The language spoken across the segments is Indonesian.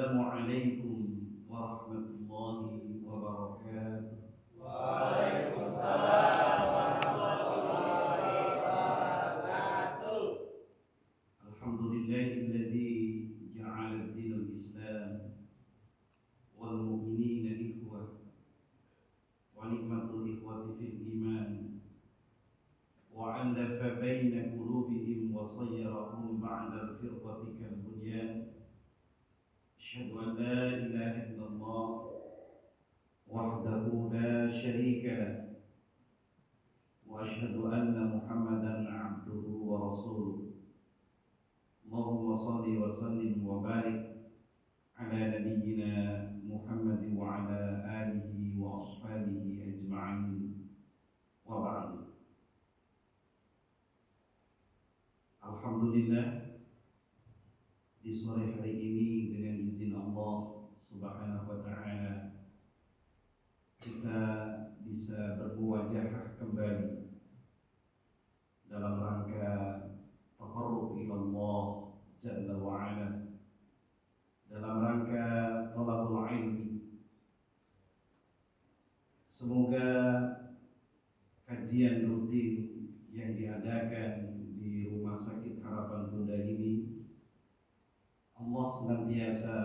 Assalamualaikum warahmatullahi wabarakatuh. Waalaikumsalam warahmatullahi wabarakatuh. Alhamdulillahilladzi ja'ala ad-din al-Islam wal mu'minina ikhwah wa nikmatul ikhwati fil iman wa 'allafa baina qulubihim wa sayyarahum ba'da al-firqati kal bunyan. Asyhadu an la ilaha illallah wahdahu la syarika lah wa asyhadu anna Muhammadan 'abduhu wa rasuluh. Allahumma salli wa sallim wa barik ala nabiyyina Muhammad wa ala alihi wa ashabihi ajma'in wa ba'du. Alhamdulillah, di sore hari ini dengan izin Allah Subhanahu wa ta'ala kita bisa bermuwajahah kembali dalam rangka taqarrub ila Allah Jalla wa Ala, dalam rangka talabul ilmi. Semoga kajian rutin yang diadakan di Rumah Sakit Harapan Bunda ini Allah senantiasa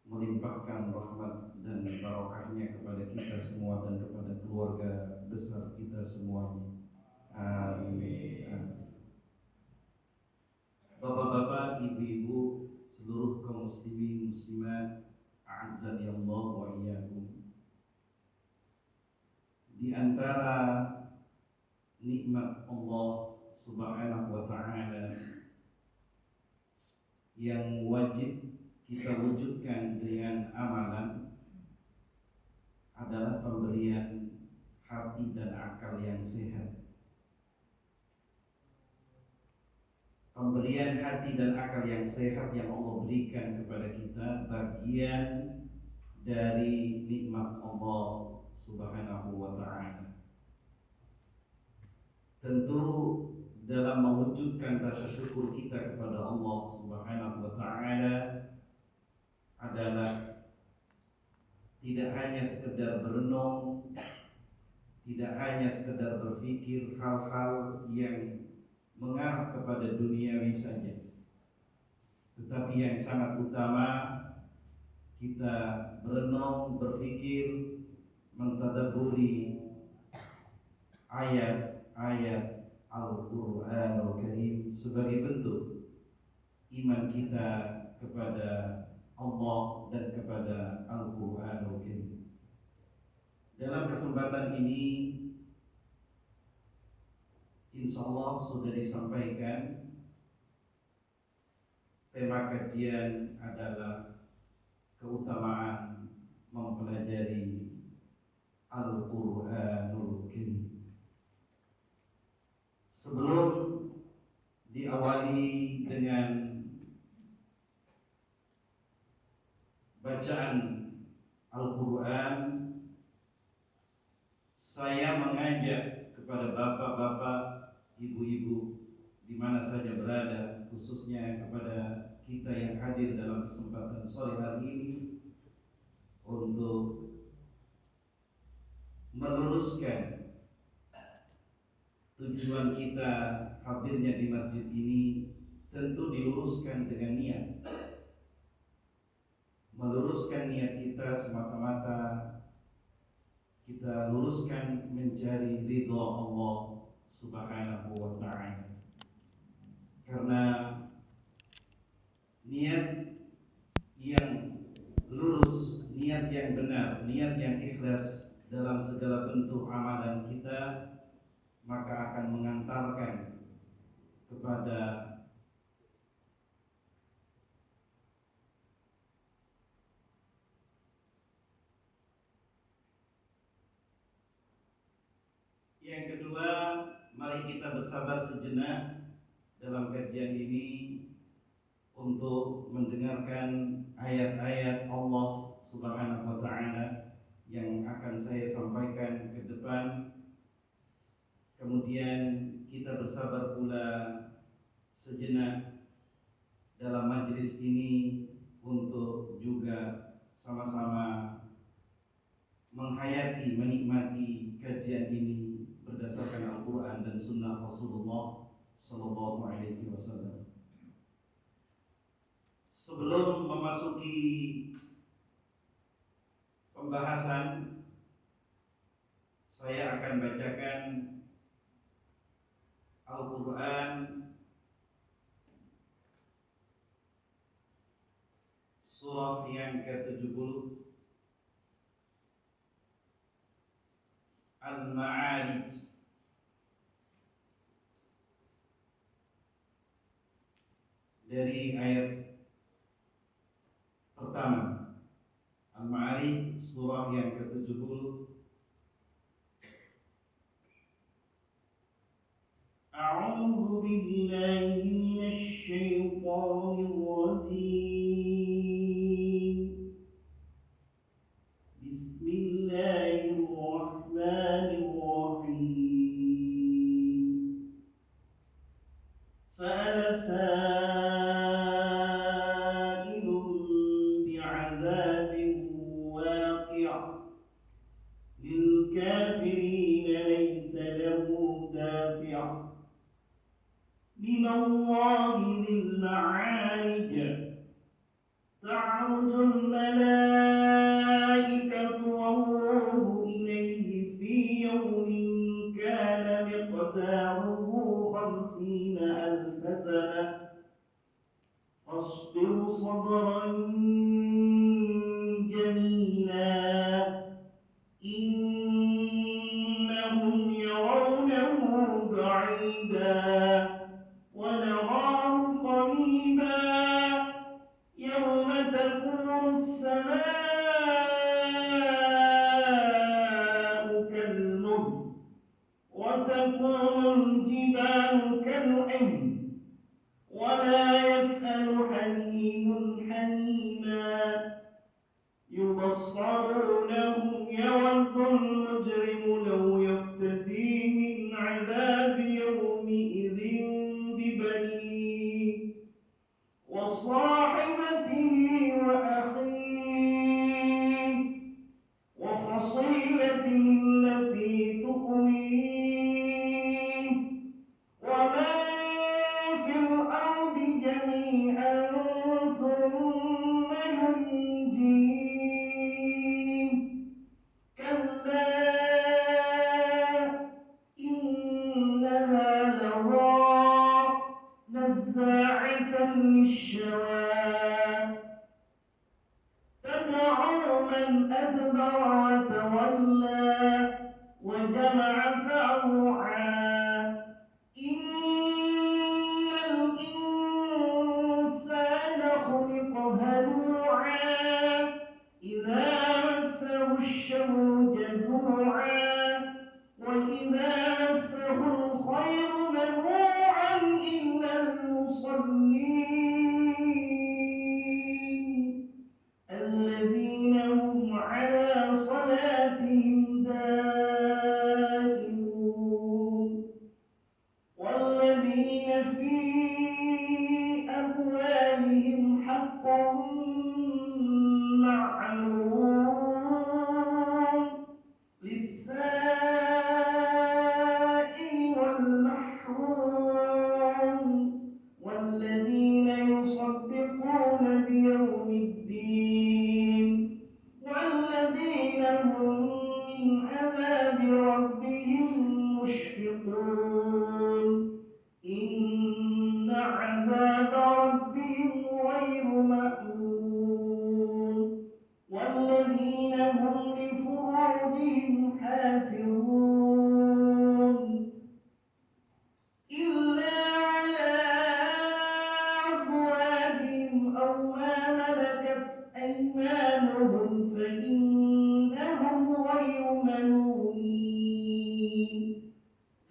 melimpahkan rahmat dan barokahnya kepada kita semua dan kepada keluarga besar kita semuanya. Amin. Bapak-bapak, ibu-ibu, seluruh kaum muslimin muslimat, a'azzani Allah wa iyyakum. Di antara nikmat Allah Subhanahu wa ta'ala yang wajib kita wujudkan dengan amalan adalah pemberian hati dan akal yang sehat. Pemberian hati dan akal yang sehat yang Allah berikan kepada kita bagian dari nikmat Allah Subhanahu wa ta'ala. Tentu dalam mewujudkan rasa syukur kita kepada Allah Subhanahu wa ta'ala adalah tidak hanya sekedar berenung, tidak hanya sekedar berpikir hal-hal yang mengarah kepada duniawi saja, tetapi yang sangat utama kita berenung, berpikir, mentadabburi ayat-ayat Al-Quranul Karim sebagai bentuk iman kita kepada Allah dan kepada Al-Quranul Karim. Dalam kesempatan ini insyaallah sudah disampaikan tema kajian adalah keutamaan mempelajari Al-Quranul Karim. Sebelum diawali dengan bacaan Al-Quran, saya mengajak kepada bapak-bapak, ibu-ibu di mana saja berada, khususnya kepada kita yang hadir dalam kesempatan sore hari ini, untuk meluruskan tujuan kita hadirnya di masjid ini. Tentu diluruskan dengan niat, meluruskan niat kita semata-mata kita luruskan mencari ridha Allah Subhanahu wa ta'ala. Karena niat yang lurus, niat yang benar, niat yang ikhlas dalam segala bentuk amalan kita, maka akan mengantarkan kepada yang kedua. Mari kita bersabar sejenak dalam kajian ini untuk mendengarkan ayat-ayat Allah Subhanahu wa ta'ala yang akan saya sampaikan ke depan. Kemudian kita bersabar pula sejenak dalam majelis ini untuk juga sama-sama menghayati, menikmati kajian ini berdasarkan Al-Quran dan Sunnah Rasulullah Sallallahu Alaihi Wasallam. Sebelum memasuki pembahasan, saya akan bacakan Al-Quran surah yang ke-70, Al-Ma'arij, dari ayat pertama. Al-Ma'arij surah yang ke-70. A'udzu billahi minasy syaithanir rajim. Bismillahirrahmanirrahim. Sa'ala sa'ilun bi'adzabin waqi'. للكافرين ليس له دافع من الله ذي المعارج تعرج الملائكة والروح إليه في يوم كان مقداره 50,000 سنة فاصبر صبرا جميلا إنهم يرونه بعيدا ونراه قريبا يوم تكون السماء كالمهل وتكون الجبال كالعهن ولا يسأل حميم حميما يبصرونهم يود المجرم لو يفتدي من عذاب يومئذ ببنيه وصاحبته وأخيه وفصيلته التي تؤويه ومن في الأرض جميعا ثم ينجيه كلا إنها لظى نزاعة للشوى تدعو من أدبر وتولى وجمع فأوعى إن الإنسان خلق هلوعا إذا مسه الشر جزوعا وإذا مسه الخير منوعا إلا المصلين الذين هم على صلاتهم دائمون والذين في أموالهم حق معلوم للسائل والمحروم والذين يصدقون بيوم الدين والذين هم من عذاب ربهم مشفقون إن عذاب ربهم غير مأمون والذين هم لفروجهم حافظون إلا على أزواجهم أو ما ملكت أيمانهم فإنهم غير ملومين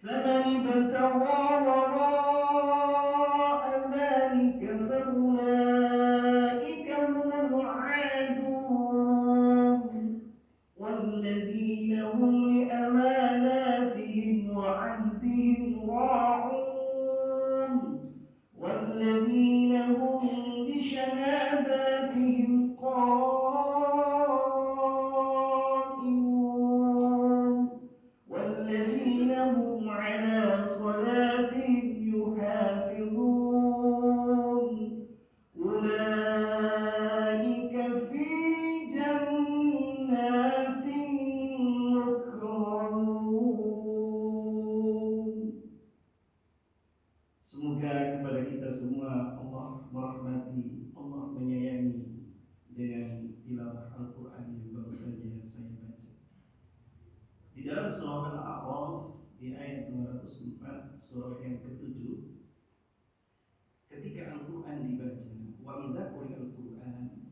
فمن ابتغى وراء ذلك فأولئك هم العادون والذين هم لأماناتهم وعهدهم راعون والذين هم بشهاداتهم صلاتهم يحافظون أولئك في جنات مكرمون. Semoga kepada kita semua Allah merahmati, Allah menyayangi dengan tilawah Al-Quran yang baru saja saya baca. Di dalam surah Al-A'raf di ayat 204, surah yang ke-7, ketika Al-Quran dibaca, wa idza quri'al Quran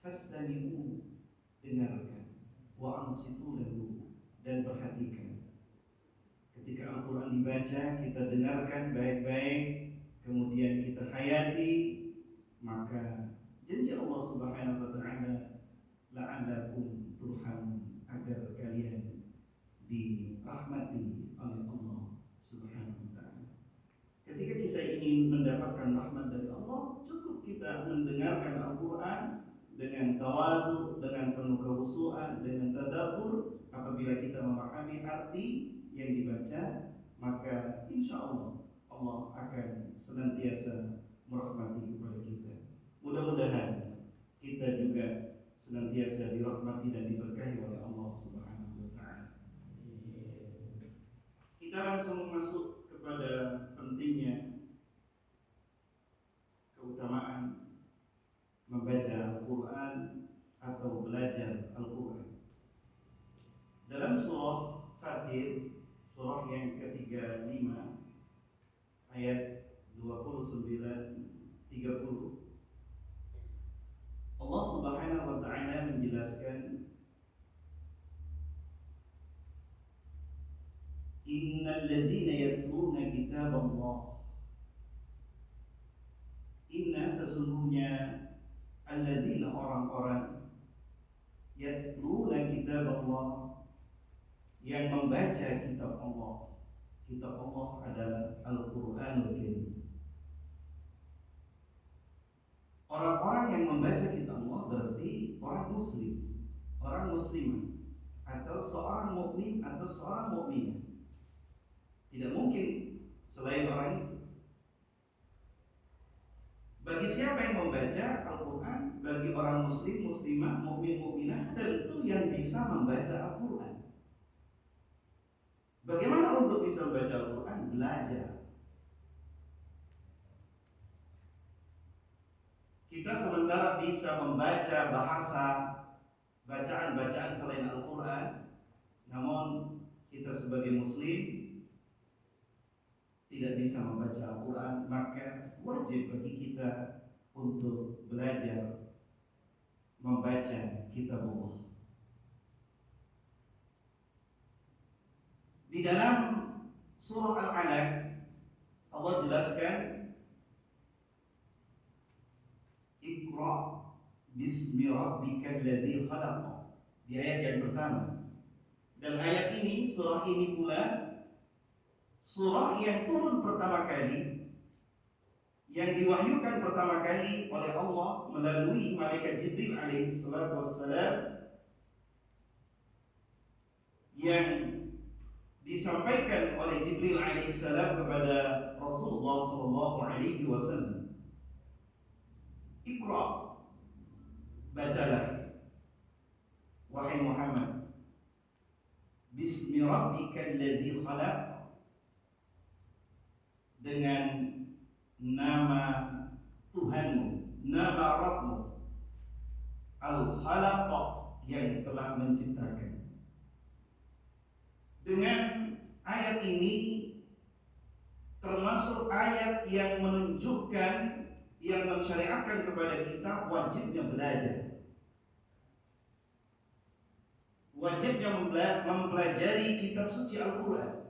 fastami'u, dengarkan, wa ansitu lahu, dan perhatikan. Ketika Al-Quran dibaca, kita dengarkan baik-baik, kemudian kita hayati, maka janji Allah Subhanahu wa taala, la'allakum turhamun, agar kalian dirahmati oleh Allah Subhanahu wa taala. Ketika kita ingin mendapatkan rahmat dari Allah, cukup kita mendengarkan Al-Quran dengan tawadu, dengan penuh kekhusyuan, dengan tadabbur. Apabila kita memahami arti yang dibaca, maka insya Allah Allah akan senantiasa merahmati kepada kita. Mudah-mudahan kita juga senantiasa dirahmati dan diberkahi oleh Allah Subhanahu wa taala. Kita langsung masuk kepada pentingnya keutamaan membaca Al-Quran atau belajar Al-Quran. Dalam surah Fatir, surah yang ke-35 ayat 29-30, Allah Subhanahu wa taala menjelaskan, innal ladzina yatluna kitaballah, inna, sesungguhnya, alladzina, orang-orang, yatluna kitaballah, yang membaca kitab Allah. Kitab Allah adalah Al-Quranul Karim. Orang-orang yang membaca kitab Allah berarti orang muslim, orang muslimah, atau seorang mukmin atau seorang mukminah. Tidak mungkin selain orang itu. Bagi siapa yang membaca Al-Quran, bagi orang muslim, muslimah, mukmin, mukminah, tentu yang bisa membaca Al-Quran. Bagaimana untuk bisa membaca Al-Quran? Belajar. Kita sementara bisa membaca bahasa bacaan-bacaan selain Al-Quran, namun kita sebagai muslim tidak bisa membaca Al-Quran, maka wajib bagi kita untuk belajar membaca kitab Allah. Di dalam surah Al-Alaq, Allah jelaskan, Iqra bismi rabbikal ladzi khalaq, di ayat yang pertama. Dan ayat ini, surah ini pula surah yang turun pertama kali, yang diwahyukan pertama kali oleh Allah melalui malaikat Jibril alaihi salatu wassalam, yang disampaikan oleh Jibril alaihi salam kepada Rasulullah sallallahu alaihi wasallam. Iqra, bacalah wahai Muhammad, bismi rabbikal ladzi khalaq, dengan nama Tuhanmu, nama Rabbmu, Al-Khalaq, yang telah menciptakan. Dengan ayat ini termasuk ayat yang menunjukkan, yang mensyariatkan kepada kita wajibnya belajar, wajibnya mempelajari kitab suci Al-Quran.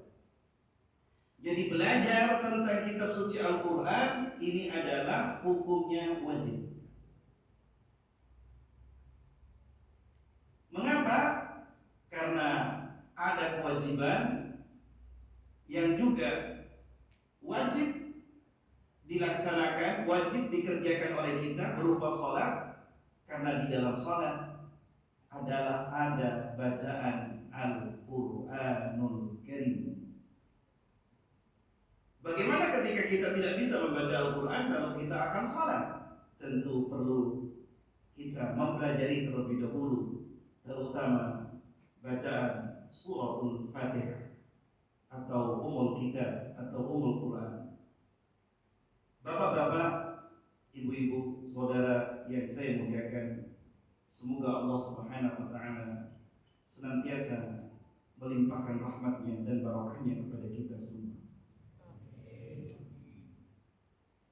Jadi belajar tentang kitab suci Al-Quran ini adalah hukumnya wajib. Mengapa? Karena ada kewajiban yang juga wajib dilaksanakan, wajib dikerjakan oleh kita berupa sholat, karena di dalam sholat adalah ada bacaan Al-Quranul Karim. Bagaimana ketika kita tidak bisa membaca Al-Quran kalau kita akan salat? Tentu perlu kita mempelajari terlebih dahulu, terutama bacaan suratul Fatihah atau Ummul Kitab atau Ummul Quran. Bapak-bapak, ibu-ibu, saudara yang saya muliakan, semoga Allah Subhanahu wa taala senantiasa melimpahkan rahmatnya dan barakahnya kepada kita semua.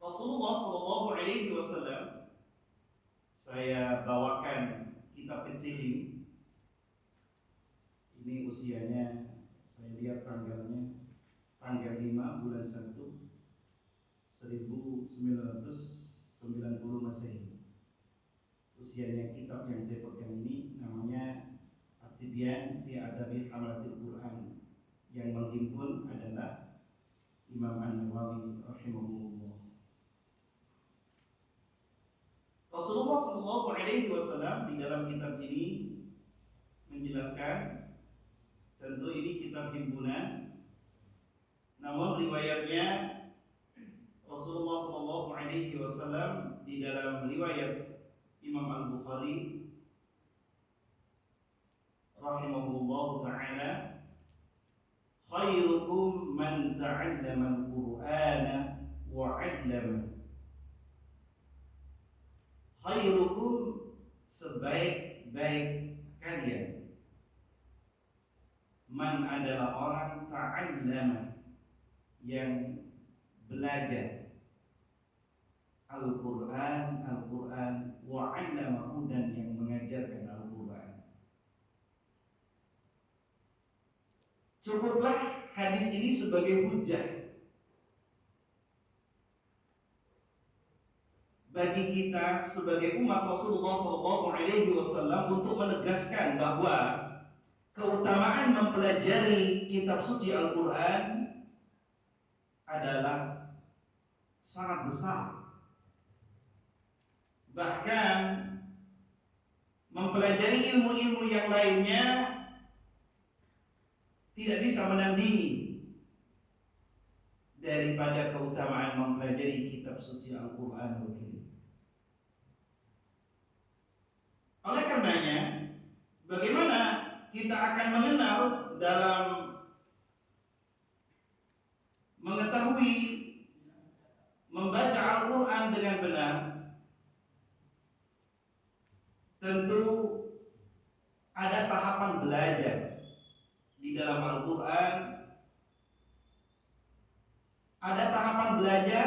Rasulullah Shallallahu Alaihi Wasallam, saya bawakan kitab kecil ini usianya saya lihat tanggalnya tanggal 5 bulan 1 1990 Masehi. Usianya kitab yang saya pegang ini namanya At-Tibyan fi Adabi Hamalatil Quran, yang menghimpun adalah Imam An-Nawawi rahimahullah. Rasulullah Shallallahu Alaihi Wasallam di dalam kitab ini menjelaskan, tentu ini kitab himpunan, namun riwayatnya Rasulullah Shallallahu Alaihi Wasallam di dalam riwayat Imam Al-Bukhari rahimahullah taala, khairukum man ta'allama al-Qur'ana wa 'allama. Khairukum, sebaik-baik kalian, man adalah orang ta'allama, yang belajar Al-Quran wa 'allamahu, dan yang mengajarkan Al-Quran. Cukuplah hadis ini sebagai hujjah bagi kita sebagai umat Rasulullah SAW untuk menegaskan bahwa keutamaan mempelajari kitab suci Al-Quran adalah sangat besar. Bahkan mempelajari ilmu-ilmu yang lainnya tidak bisa menandingi daripada keutamaan mempelajari kitab suci Al-Quran. Oleh karenanya, bagaimana kita akan mengenal dalam mengetahui membaca Al-Quran dengan benar? Tentu ada tahapan belajar di dalam Al-Quran. Ada tahapan belajar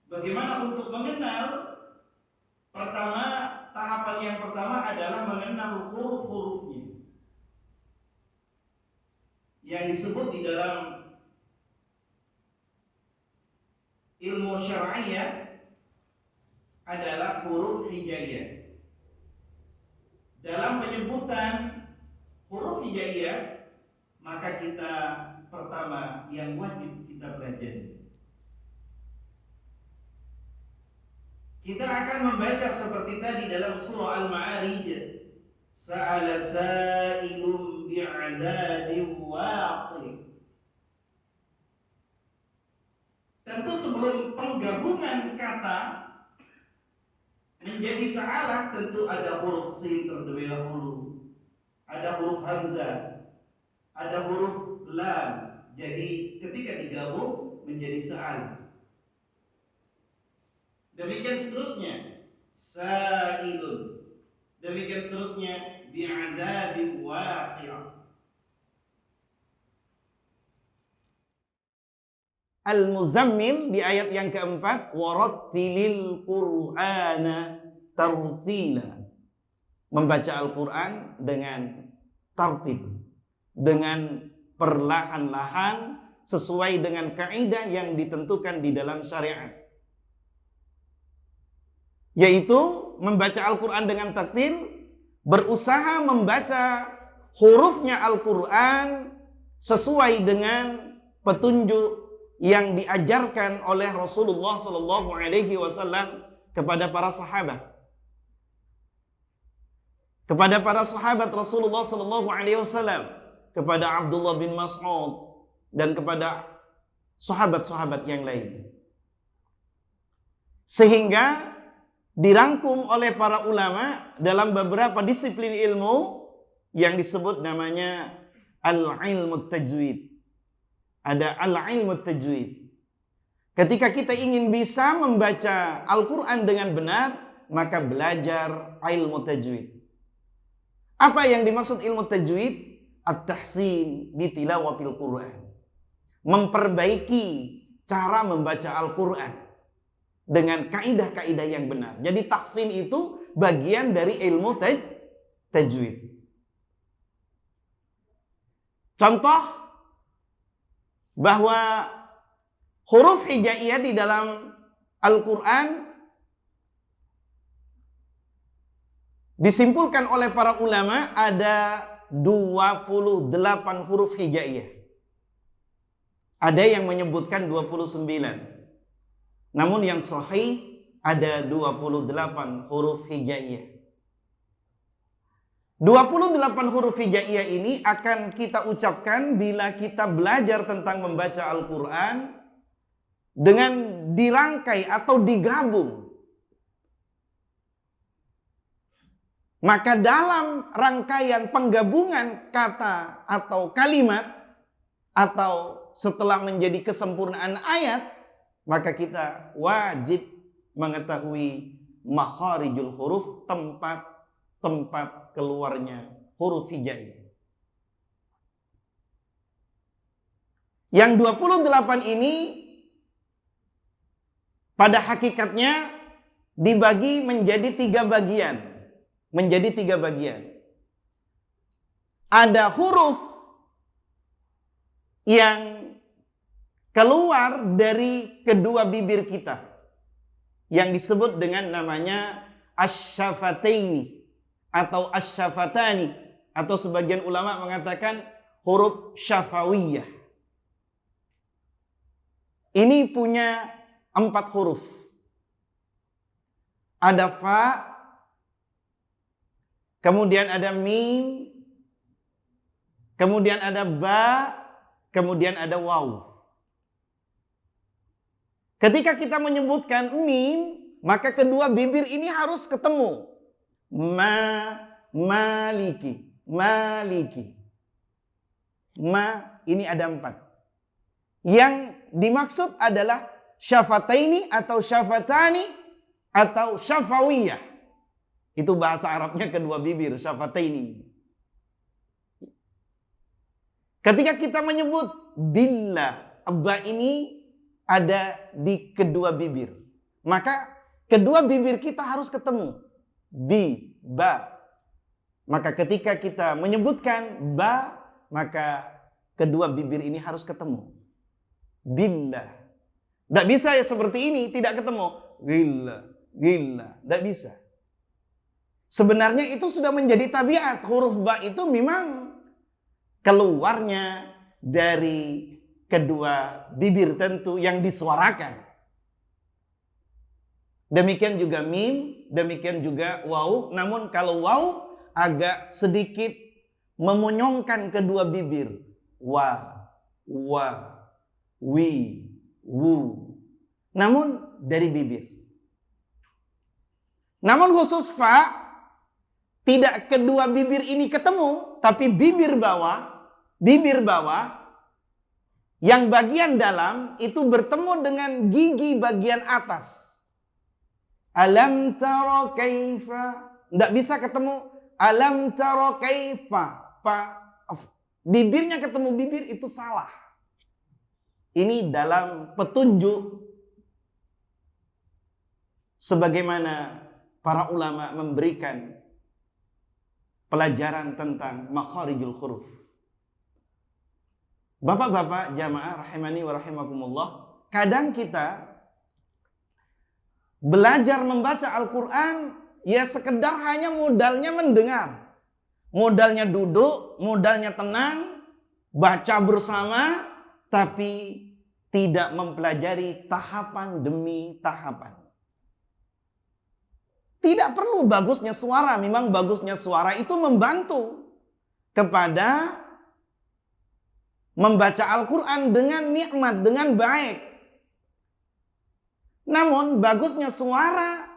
bagaimana untuk mengenal. Pertama, tahapan yang pertama adalah mengenal huruf-hurufnya, yang disebut di dalam ilmu syar'iyah adalah huruf hijaiyah. Dalam penyebutan huruf hijaiyah, maka kita pertama yang wajib kita pelajari, kita akan membaca seperti tadi dalam surah Al-Ma'arij, sa'ala sa'ilun bi'adabin waqi. Tentu sebelum penggabungan kata menjadi sa'alah, tentu ada huruf sin terlebih dahulu, ada huruf hamzah, ada huruf lam. Jadi ketika digabung menjadi sa'alah. Demikian seterusnya, sa'ilun. Demikian seterusnya, bi'adabin waqi'ah. Al-Muzammil di ayat yang keempat, warattilil Qur'ana tartila. Membaca Al-Quran dengan tartil, dengan perlahan-lahan sesuai dengan kaidah yang ditentukan di dalam syariat, yaitu membaca Al-Quran dengan tartil, berusaha membaca hurufnya Al-Quran sesuai dengan petunjuk yang diajarkan oleh Rasulullah SAW kepada para sahabat. Kepada para sahabat Rasulullah SAW, kepada Abdullah bin Mas'ud dan kepada sahabat-sahabat yang lain. Sehingga dirangkum oleh para ulama dalam beberapa disiplin ilmu yang disebut namanya al-ilmu tajwid. Ada al-ilmu tajwid. Ketika kita ingin bisa membaca Al-Quran dengan benar, maka belajar ilmu tajwid. Apa yang dimaksud ilmu tajwid? At-tahsin bi tilawatil Quran. Memperbaiki cara membaca Al-Quran dengan kaidah-kaidah yang benar. Jadi tahsin itu bagian dari ilmu tajwid. Contoh bahwa huruf hijaiyah di dalam Al-Quran disimpulkan oleh para ulama ada 28 huruf hijaiyah. Ada yang menyebutkan 29. Namun yang sahih ada 28 huruf hijaiyah. 28 huruf hijaiyah ini akan kita ucapkan bila kita belajar tentang membaca Al-Quran dengan dirangkai atau digabung. Maka dalam rangkaian penggabungan kata atau kalimat atau setelah menjadi kesempurnaan ayat, maka kita wajib mengetahui makharijul huruf, tempat keluarnya huruf hijaiyah. Yang 28 ini pada hakikatnya dibagi menjadi 3 bagian. Ada huruf yang keluar dari kedua bibir kita, yang disebut dengan namanya asy-syafataini atau asy-syafatani, atau sebagian ulama mengatakan huruf syafawiyah. Ini punya 4 huruf. Ada fa, kemudian ada mim, kemudian ada ba, kemudian ada waw. Ketika kita menyebutkan mim, maka kedua bibir ini harus ketemu. Maliki. Ini ada 4. Yang dimaksud adalah syafataini atau syafatani atau syafawiyah. Itu bahasa Arabnya kedua bibir, syafataini. Ketika kita menyebut billah, ba ini ada di kedua bibir. Maka kedua bibir kita harus ketemu. Ba. Maka ketika kita menyebutkan ba, maka kedua bibir ini harus ketemu. Billah. Tidak bisa ya seperti ini, tidak ketemu. Billah. Tidak bisa. Sebenarnya itu sudah menjadi tabiat. Huruf ba itu memang keluarnya dari kedua bibir tentu yang disuarakan. Demikian juga mim, demikian juga waw. Namun kalau waw agak sedikit memunyongkan kedua bibir. Wa, wi, wu. Namun dari bibir. Namun khusus fa, tidak kedua bibir ini ketemu, tapi bibir bawah yang bagian dalam itu bertemu dengan gigi bagian atas. Alam tara kaifa. Tidak bisa ketemu alam tara kaifa. Bibirnya ketemu bibir itu salah. Ini dalam petunjuk sebagaimana para ulama memberikan pelajaran tentang makharijul huruf. Bapak-bapak jamaah rahimani wa rahimakumullah, kadang kita belajar membaca Al-Quran ya sekedar hanya modalnya mendengar. Modalnya duduk, modalnya tenang, baca bersama, tapi tidak mempelajari tahapan demi tahapan. Tidak perlu bagusnya suara, memang bagusnya suara itu membantu kepada membaca Al-Quran dengan nikmat, dengan baik. Namun bagusnya suara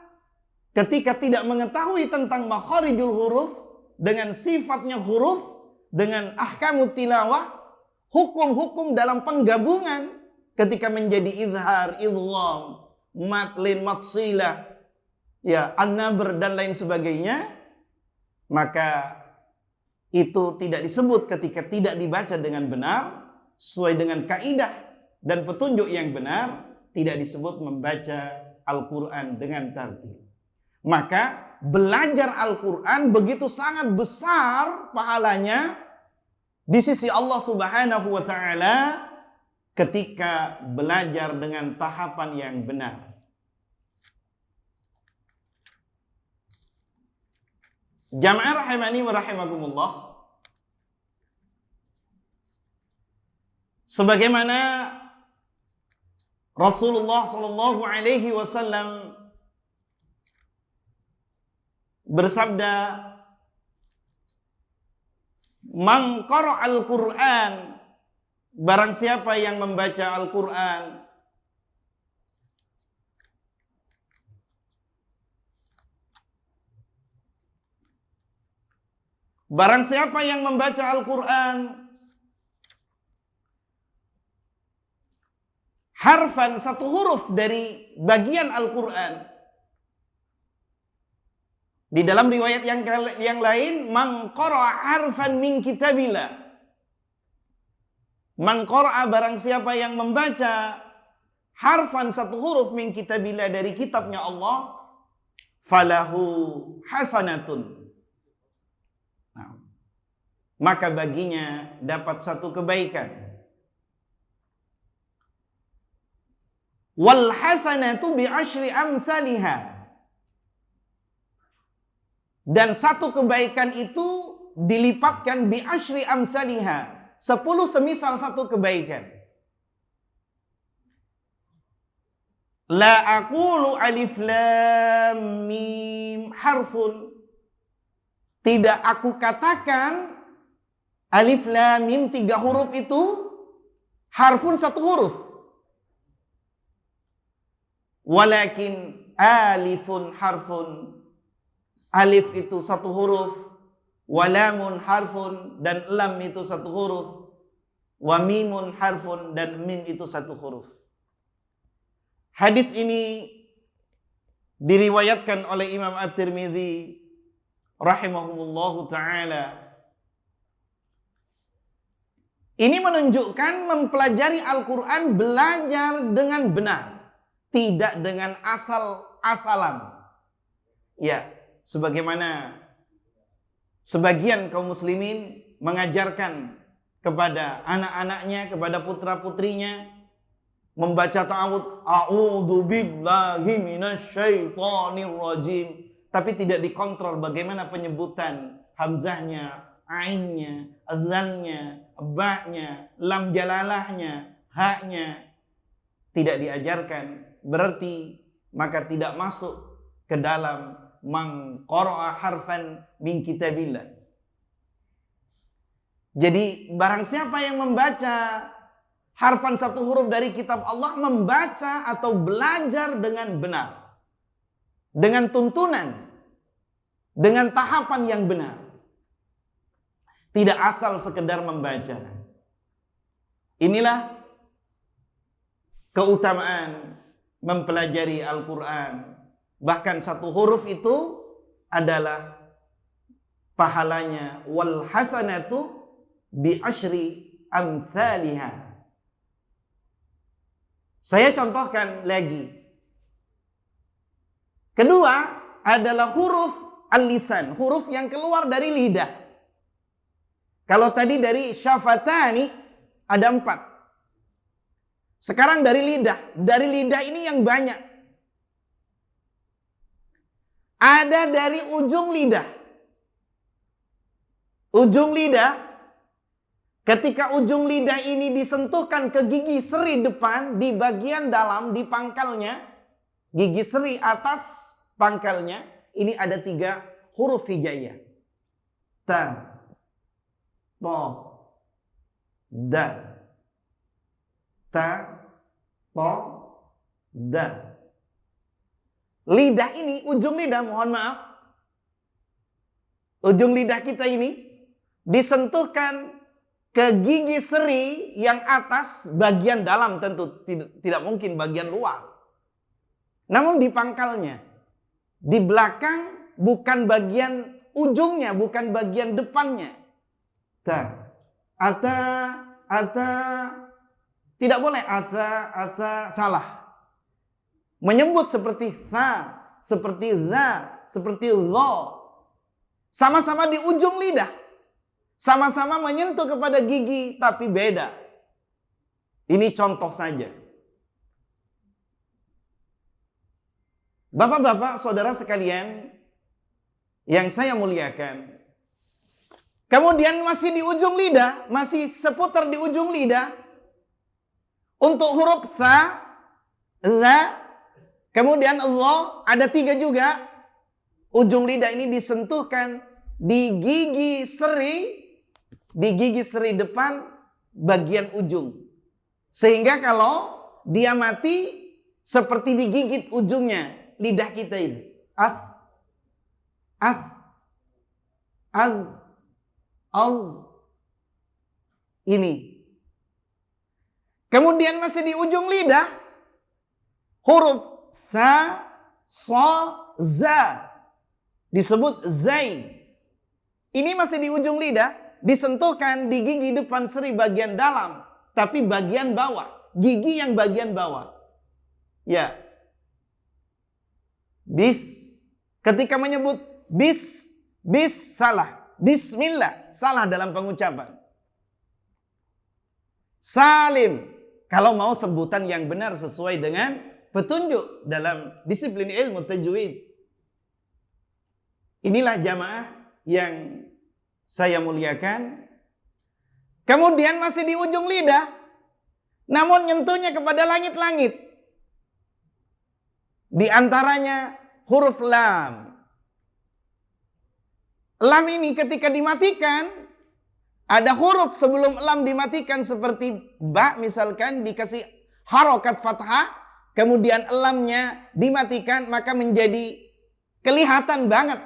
ketika tidak mengetahui tentang makharijul huruf, dengan sifatnya huruf, dengan ahkamut tilawah, hukum-hukum dalam penggabungan ketika menjadi izhar, idgham, matlin, matsilah, ya, an-nabr dan lain sebagainya, maka itu tidak disebut ketika tidak dibaca dengan benar sesuai dengan kaidah dan petunjuk yang benar, tidak disebut membaca Al-Quran dengan tartil. Maka belajar Al-Quran begitu sangat besar pahalanya di sisi Allah Subhanahu wa ta'ala ketika belajar dengan tahapan yang benar. Jamaah rahimani wa rahimakumullah, sebagaimana Rasulullah sallallahu alaihi wasallam bersabda, "Man qara'a al-Qur'an," barang siapa yang membaca Al-Qur'an, barang siapa yang membaca Al-Qur'an harfan, satu huruf dari bagian Al-Qur'an. Di dalam riwayat yang lain, man qara'a harfan min kitabillah. Man qara'a, barang siapa yang membaca harfan, satu huruf, min kitabillah, dari kitabnya Allah, falahu hasanatun. Nah, maka baginya dapat satu kebaikan. Wal hasanatu bi asyri amsalihah. Dan satu kebaikan itu dilipatkan bi asyri amsalihah, 10 semisal satu kebaikan. La aqulu alif lam mim harfun. Tidak aku katakan alif lam mim 3 huruf itu harfun, satu huruf. Walakin alifun harfun. Alif itu satu huruf, walamun harfun, dan lam itu satu huruf, wa mimun harfun, dan mim itu satu huruf. Hadis ini diriwayatkan oleh Imam At-Tirmidzi rahimahumullahu ta'ala. Ini menunjukkan mempelajari Al-Quran belajar dengan benar, tidak dengan asal-asalan. Ya, sebagaimana sebagian kaum muslimin mengajarkan kepada anak-anaknya, kepada putra-putrinya, membaca ta'awudz, a'udzu billahi minasyaitonir rajim, tapi tidak dikontrol bagaimana penyebutan hamzahnya, ainnya, dzalnya, ba-nya, lam jalalahnya, ha-nya, tidak diajarkan. Berarti maka tidak masuk ke dalam man qara'a harfan min kitabillah. Jadi barang siapa yang membaca harfan, satu huruf dari kitab Allah, membaca atau belajar dengan benar, dengan tuntunan, dengan tahapan yang benar, tidak asal sekedar membaca. Inilah keutamaan mempelajari Al-Quran. Bahkan satu huruf itu adalah pahalanya wal hasanatu bi asyri amthaliha. Saya contohkan lagi. Kedua adalah huruf al-lisan, huruf yang keluar dari lidah. Kalau tadi dari syafatani ada 4. Sekarang dari lidah. Dari lidah ini yang banyak. Ada dari ujung lidah. Ujung lidah, ketika ujung lidah ini disentuhkan ke gigi seri depan, di bagian dalam, di pangkalnya, gigi seri atas pangkalnya, ini ada 3 huruf hijaiyah. Ta, to, da. ta, to, da. Lidah ini, ujung lidah, mohon maaf. Ujung lidah kita ini disentuhkan ke gigi seri yang atas bagian dalam, tentu tidak mungkin bagian luar. Namun di pangkalnya, di belakang, bukan bagian ujungnya, bukan bagian depannya. Ta, ata, tidak boleh ata, salah. Menyebut seperti tha, seperti za, seperti lo. Sama-sama di ujung lidah. Sama-sama menyentuh kepada gigi, tapi beda. Ini contoh saja. Bapak-bapak, saudara sekalian yang saya muliakan. Kemudian masih di ujung lidah, masih seputar di ujung lidah. Untuk huruf tha, za, kemudian Allah, ada 3 juga. Ujung lidah ini disentuhkan di gigi seri depan bagian ujung. Sehingga kalau dia mati seperti digigit ujungnya lidah kita ini. Ini. Kemudian masih di ujung lidah huruf sa, so, za. Disebut zai. Ini masih di ujung lidah, disentuhkan di gigi depan seri bagian dalam, tapi bagian bawah, gigi yang bagian bawah. Ya. Bis. Ketika menyebut bis salah. Bismillah, salah dalam pengucapan. Salim, kalau mau sebutan yang benar sesuai dengan petunjuk dalam disiplin ilmu tajwid. Inilah jamaah yang saya muliakan. Kemudian masih di ujung lidah, namun nyentuhnya kepada langit-langit. Di antaranya huruf lam. Lam ini ketika dimatikan, ada huruf sebelum lam dimatikan seperti ba misalkan dikasih harokat fathah, kemudian lamnya dimatikan, maka menjadi kelihatan banget.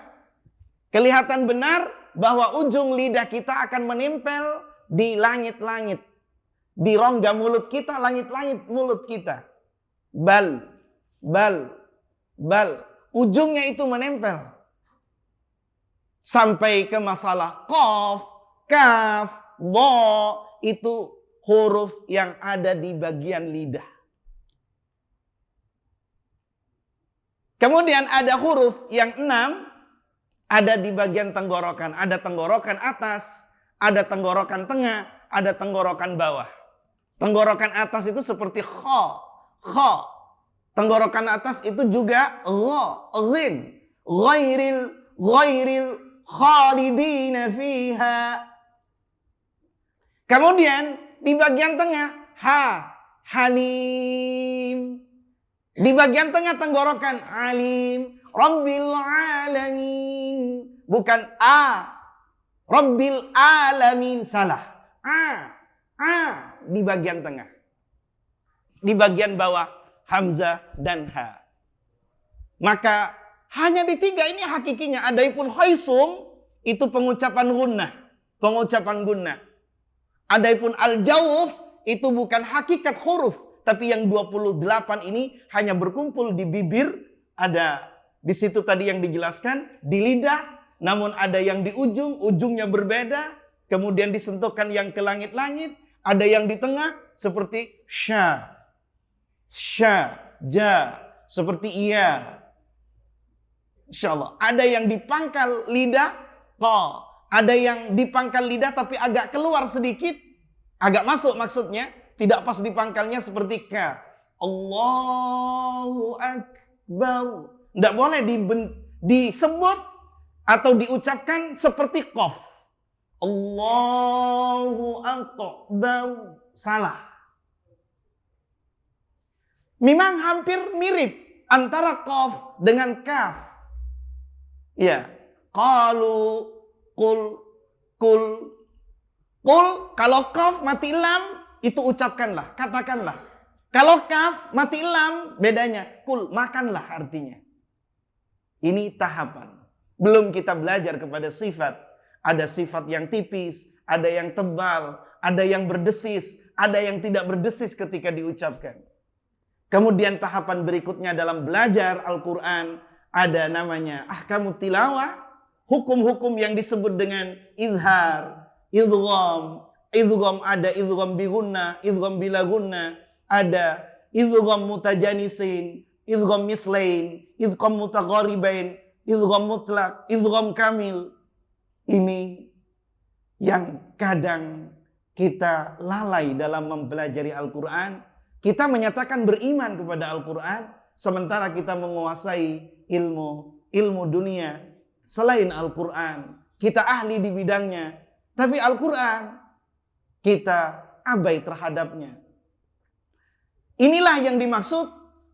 Kelihatan benar bahwa ujung lidah kita akan menempel di langit-langit. Di rongga mulut kita, langit-langit mulut kita. Bal. Ujungnya itu menempel. Sampai ke masalah qaf, kaf, dha, itu huruf yang ada di bagian lidah. Kemudian ada huruf yang 6 ada di bagian tenggorokan. Ada tenggorokan atas, ada tenggorokan tengah, ada tenggorokan bawah. Tenggorokan atas itu seperti kha. Tenggorokan atas itu juga gha, ghin. Ghairil khalidina fiha. Kemudian di bagian tengah halim. Di bagian tengah tenggorokan alim. Rabbil alamin. Bukan Rabbil alamin. Salah. Di bagian tengah. Di bagian bawah hamzah dan ha. Maka hanya di 3 ini hakikinya. Adapun khaisum itu pengucapan gunnah. Pengucapan gunnah. Adapun al-jawf itu bukan hakikat huruf. Tapi yang 28 ini hanya berkumpul di bibir. Ada di situ tadi yang dijelaskan, di lidah, namun ada yang di ujung, ujungnya berbeda, kemudian disentuhkan yang ke langit-langit, ada yang di tengah seperti sya, ja, seperti iya. Insyaallah, ada yang di pangkal lidah, qa, ada yang di pangkal lidah tapi agak keluar sedikit, agak masuk maksudnya, tidak pas di pangkalnya seperti ka. Allahu akbar. Tidak boleh disebut atau diucapkan seperti qaf. Allahu akbar. Salah. Memang hampir mirip antara qaf dengan kaf. Ya. Qalu, qul. Kalau qaf mati lam, itu ucapkanlah, katakanlah. Kalau kaf, mati lam, bedanya. Kul, makanlah artinya. Ini tahapan. Belum kita belajar kepada sifat. Ada sifat yang tipis, ada yang tebal, ada yang berdesis, ada yang tidak berdesis ketika diucapkan. Kemudian tahapan berikutnya dalam belajar Al-Quran, ada namanya ahkamut tilawah, hukum-hukum yang disebut dengan izhar, idgham. Idgham ada idgham bi gunnah, idgham bila gunnah, ada idgham mutajanisin, idgham mislain, idgham mutagharibain, idgham mutlak, idgham kamil. Ini yang kadang kita lalai dalam mempelajari Al-Quran. Kita menyatakan beriman kepada Al-Quran, sementara kita menguasai ilmu dunia selain Al-Quran. Kita ahli di bidangnya, tapi Al-Quran kita abai terhadapnya. Inilah yang dimaksud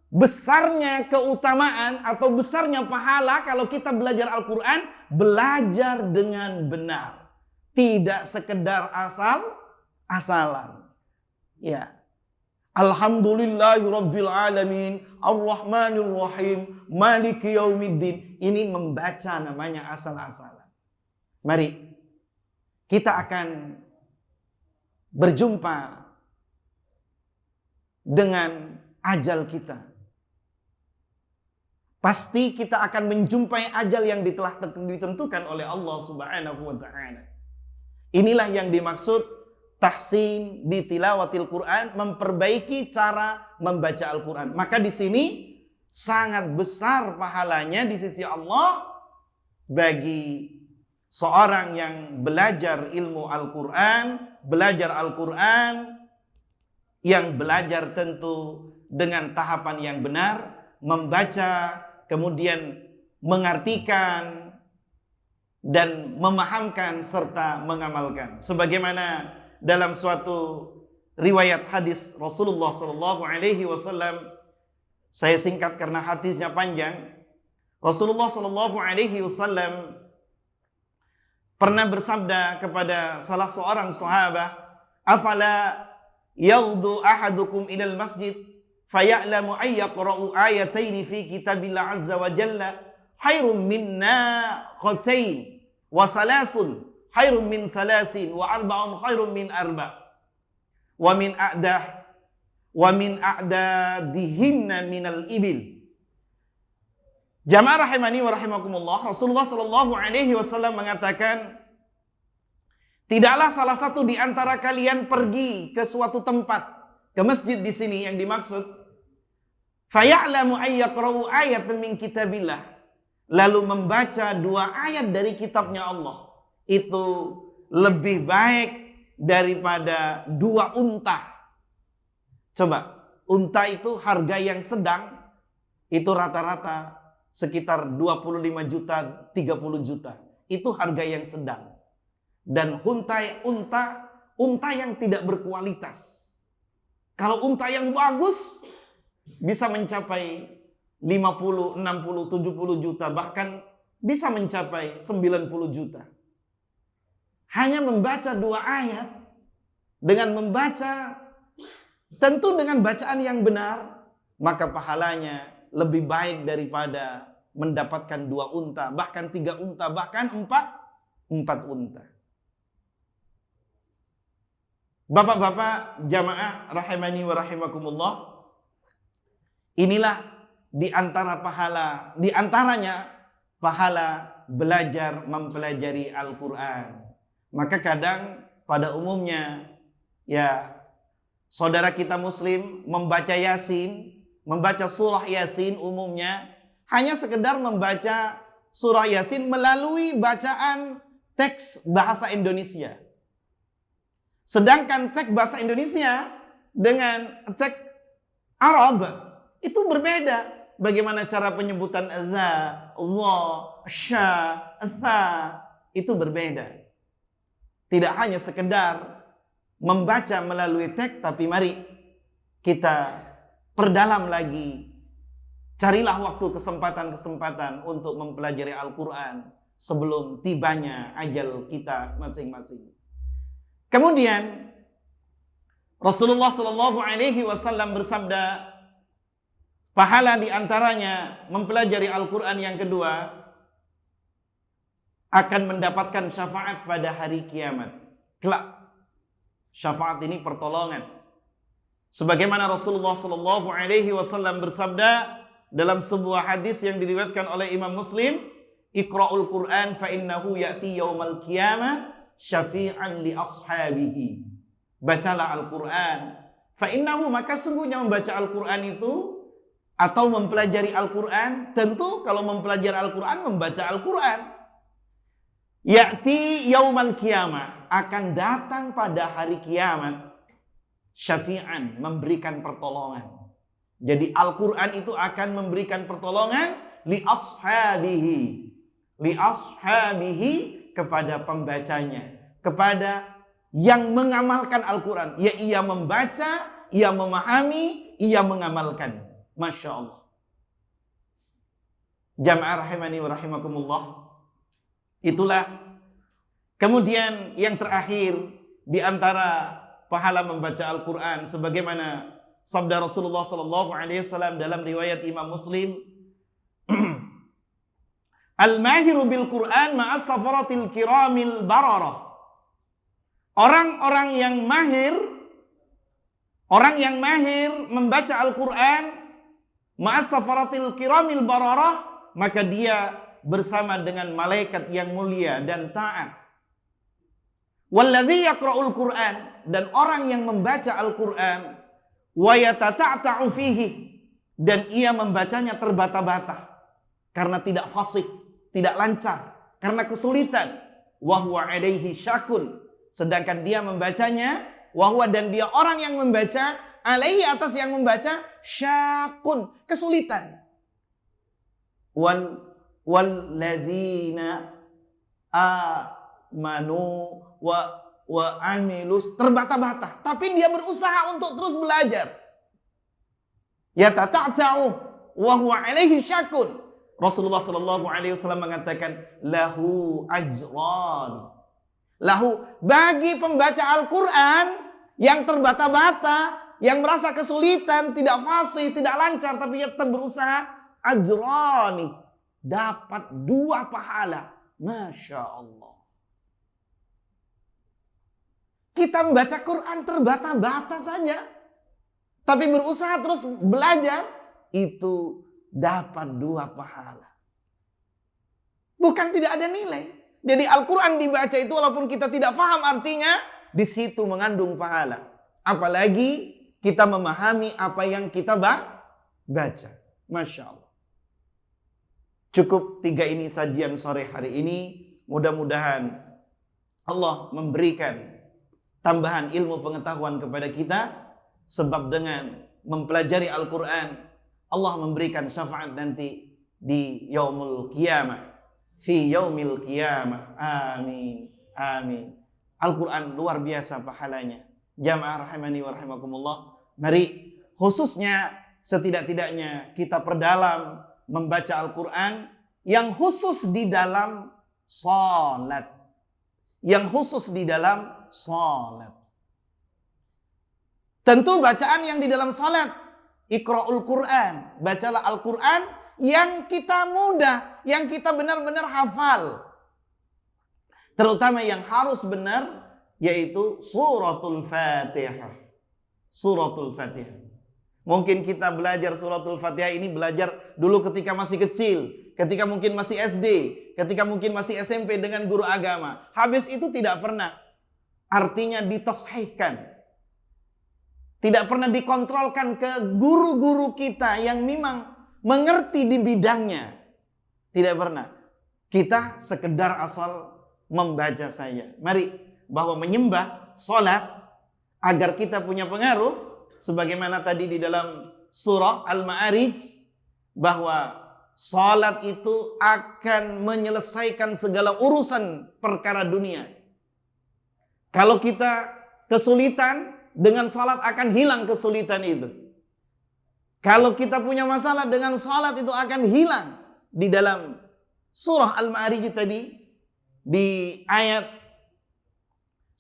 besarnya keutamaan atau besarnya pahala kalau kita belajar Al-Quran, belajar dengan benar. Tidak sekedar asal-asalan. Ya. Alhamdulillahirabbil alamin, Ar-Rahmanir Rahim, Maliki Yaumiddin. Ini membaca namanya asal-asalan. Mari kita akan berjumpa dengan ajal kita. Pasti kita akan menjumpai ajal yang telah ditentukan oleh Allah Subhanahu wa taala. Inilah yang dimaksud tahsin bi tilawatil Quran, memperbaiki cara membaca Al-Quran. Maka di sini sangat besar pahalanya di sisi Allah bagi seorang yang belajar ilmu Al-Quran, belajar Al-Quran, yang belajar tentu dengan tahapan yang benar, membaca, kemudian mengartikan, dan memahamkan serta mengamalkan. Sebagaimana dalam suatu riwayat hadis Rasulullah SAW, saya singkat karena hadisnya panjang. Rasulullah SAW pernah bersabda kepada salah seorang sahabat, afala yaghdu ahadukum ilal masjid faya'lamu ayyaqra'u ayataini fi kitabillah azza wa jalla khairum minna qatain wa salasun khairum min salasin wa arba'un khairum min arba' wa min a'dadihinna minal ibil. Jamaah rahimani wa rahimakumullah, Rasulullah sallallahu alaihi wasallam mengatakan, tidaklah salah satu di antara kalian pergi ke suatu tempat, ke masjid di sini yang dimaksud, faya'lamu ayyaqra'u ayatan min kitabillah, lalu membaca 2 ayat dari kitabnya Allah, itu lebih baik daripada 2 unta. Coba, unta itu harga yang sedang, itu rata-rata sekitar 25 juta, 30 juta. Itu harga yang sedang. Dan unta yang tidak berkualitas. Kalau unta yang bagus bisa mencapai 50, 60, 70 juta, bahkan bisa mencapai 90 juta. Hanya membaca 2 ayat, dengan membaca tentu dengan bacaan yang benar, maka pahalanya lebih baik daripada mendapatkan 2 unta, bahkan 3 unta, bahkan 4 unta. Bapak-bapak jamaah rahimani wa rahimakumullah, inilah di antaranya pahala belajar mempelajari Al-Quran. Maka kadang pada umumnya ya saudara kita muslim membaca Yasin, membaca surah Yasin umumnya hanya sekedar membaca surah Yasin melalui bacaan teks bahasa Indonesia. Sedangkan teks bahasa Indonesia dengan teks Arab itu berbeda. Bagaimana cara penyebutan za, wa, sya, tha, itu berbeda. Tidak hanya sekedar membaca melalui teks, tapi mari kita perdalam lagi. Carilah waktu kesempatan-kesempatan untuk mempelajari Al-Quran sebelum tibanya ajal kita masing-masing. Kemudian Rasulullah Shallallahu Alaihi Wasallam bersabda, pahala diantaranya mempelajari Al-Quran yang kedua akan mendapatkan syafaat pada hari kiamat. Kelak, syafaat ini pertolongan. Sebagaimana Rasulullah Shallallahu Alaihi Wasallam bersabda dalam sebuah hadis yang diriwayatkan oleh Imam Muslim, Iqra'ul Quran fa innahu ya'ti yaumal qiyamah syafi'an li ashabihi. Bacalah Al-Quran. Fa innahu, maka sungguhnya membaca Al-Quran itu atau mempelajari Al-Quran, tentu kalau mempelajari Al-Quran, membaca Al-Quran, ya'ti yaumal qiyamah, akan datang pada hari kiamat, syafi'an, memberikan pertolongan. Jadi Al-Quran itu akan memberikan pertolongan li ashabihi, kepada pembacanya, kepada yang mengamalkan Al-Quran. Ya, ia membaca, ia memahami, ia mengamalkan. Masya Allah. Jamaah rahimani wa rahimakumullah. Itulah kemudian yang terakhir di antara pahala membaca Al-Quran, sebagaimana sabda Rasulullah Sallallahu Alaihi Wasallam dalam riwayat Imam Muslim, Al-mahiru bil Quran ma'as safaratil kiramil bararah. Orang yang mahir membaca Al-Quran ma'as safaratil kiramil bararah, maka dia bersama dengan malaikat yang mulia dan taat. Walladzi yaqra'ul Qur'an, dan orang yang membaca Al-Qur'an wa yatata'ta'u fihi, dan ia membacanya terbata-bata karena tidak fasih, tidak lancar, karena kesulitan. Wa huwa 'alaihi syakun, sedangkan dia membacanya, wa huwa, dan dia orang yang membaca, alaihi, atas yang membaca, syakun, kesulitan. Walladzina amanu wa amilus, terbata-bata, tapi dia berusaha untuk terus belajar. Ya tata'ta'u wa huwa alaihi syakun. Rasulullah sallallahu alaihi wasallam mengatakan lahu ajran. Lahu, bagi pembaca Al-Quran yang terbata-bata, yang merasa kesulitan, tidak fasih, tidak lancar, tapi ia tetap berusaha, ajrani, dapat 2 pahala. Masya Allah. Kita membaca Quran terbata-bata saja, tapi berusaha terus belajar, itu dapat 2 pahala. Bukan tidak ada nilai. Jadi Al-Quran dibaca itu walaupun kita tidak paham artinya, di situ mengandung pahala. Apalagi kita memahami apa yang kita baca. Masya Allah. Cukup 3 ini sajian sore hari ini. Mudah-mudahan Allah memberikan tambahan ilmu pengetahuan kepada kita. Sebab dengan mempelajari Al-Quran, Allah memberikan syafaat nanti di yaumul qiyamah. Fi yaumil qiyamah. Amin. Amin. Al-Quran luar biasa pahalanya. Jamaah rahimani wa rahimakumullah. Mari khususnya setidak-tidaknya kita perdalam membaca Al-Quran yang khusus di dalam salat. Yang khusus di dalam salat. Tentu bacaan yang di dalam salat, Iqra'ul Quran, bacalah Al-Quran yang kita mudah, yang kita benar-benar hafal. Terutama yang harus benar, yaitu suratul Fatihah. Suratul Fatihah. Mungkin kita belajar suratul Fatihah ini belajar dulu ketika masih kecil, ketika mungkin masih SD, ketika mungkin masih SMP dengan guru agama. Habis itu tidak pernah artinya ditashihkan. Tidak pernah dikontrolkan ke guru-guru kita yang memang mengerti di bidangnya. Tidak pernah. Kita sekedar asal membaca saja. Mari, bahwa menyembah, sholat, agar kita punya pengaruh, sebagaimana tadi di dalam surah Al-Ma'arij, bahwa sholat itu akan menyelesaikan segala urusan perkara dunia. Kalau kita kesulitan, dengan sholat akan hilang kesulitan itu. Kalau kita punya masalah dengan sholat, itu akan hilang. Di dalam surah Al-Ma'arij tadi, di ayat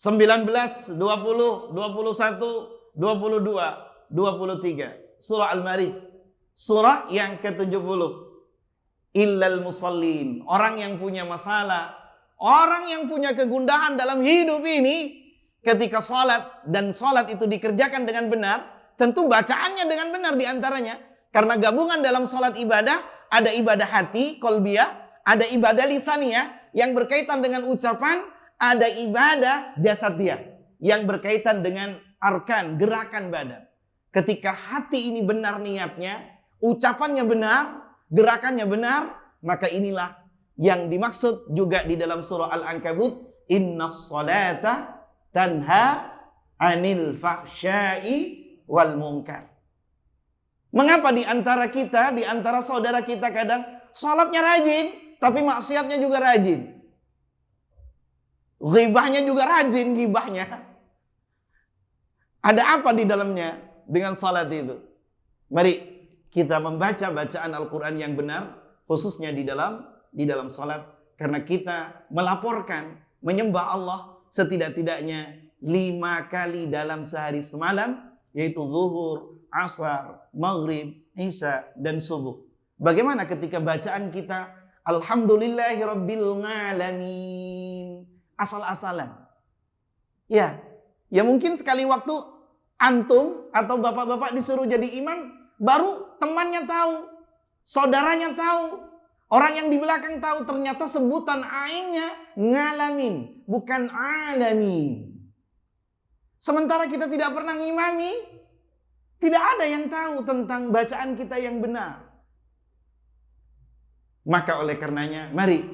19, 20, 21, 22, 23. Surah Al-Ma'arij. Surah yang ke-70. Illal musallin. Orang yang punya masalah, orang yang punya kegundahan dalam hidup ini, ketika sholat, dan sholat itu dikerjakan dengan benar, tentu bacaannya dengan benar diantaranya. Karena gabungan dalam sholat ibadah, ada ibadah hati, kolbiyah, ada ibadah lisaniyah, yang berkaitan dengan ucapan, ada ibadah jasadiyah, yang berkaitan dengan arkan, gerakan badan. Ketika hati ini benar niatnya, ucapannya benar, gerakannya benar, maka inilah yang dimaksud juga di dalam surah Al-Ankabut, innas salata tanha anil fahsya'i wal munkar. Mengapa di antara kita, di antara saudara kita kadang salatnya rajin, tapi maksiatnya juga rajin. Ghibahnya juga rajin, ghibahnya. Ada apa di dalamnya dengan salat itu? Mari kita membaca bacaan Al-Quran yang benar, khususnya di dalam salat, karena kita melaporkan menyembah Allah setidak-tidaknya 5 kali dalam sehari semalam, yaitu zuhur, asar, maghrib, isya, dan subuh. Bagaimana ketika bacaan kita alhamdulillahirabbil alamin, asal-asalan? Ya mungkin sekali waktu antum atau bapak-bapak disuruh jadi imam, baru temannya tahu, saudaranya tahu, orang yang di belakang tahu, ternyata sebutan ainnya ngalamin, bukan alamin. Sementara kita tidak pernah ngimami, tidak ada yang tahu tentang bacaan kita yang benar. Maka oleh karenanya, mari,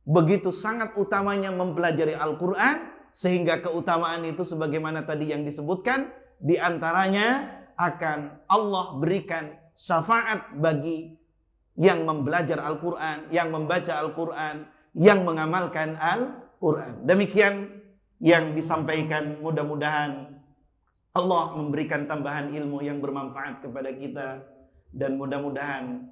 begitu sangat utamanya mempelajari Al-Quran, sehingga keutamaan itu sebagaimana tadi yang disebutkan, di antaranya akan Allah berikan syafaat bagi yang membelajar Al-Quran, yang membaca Al-Quran, yang mengamalkan Al-Quran. Demikian yang disampaikan, mudah-mudahan Allah memberikan tambahan ilmu yang bermanfaat kepada kita, dan mudah-mudahan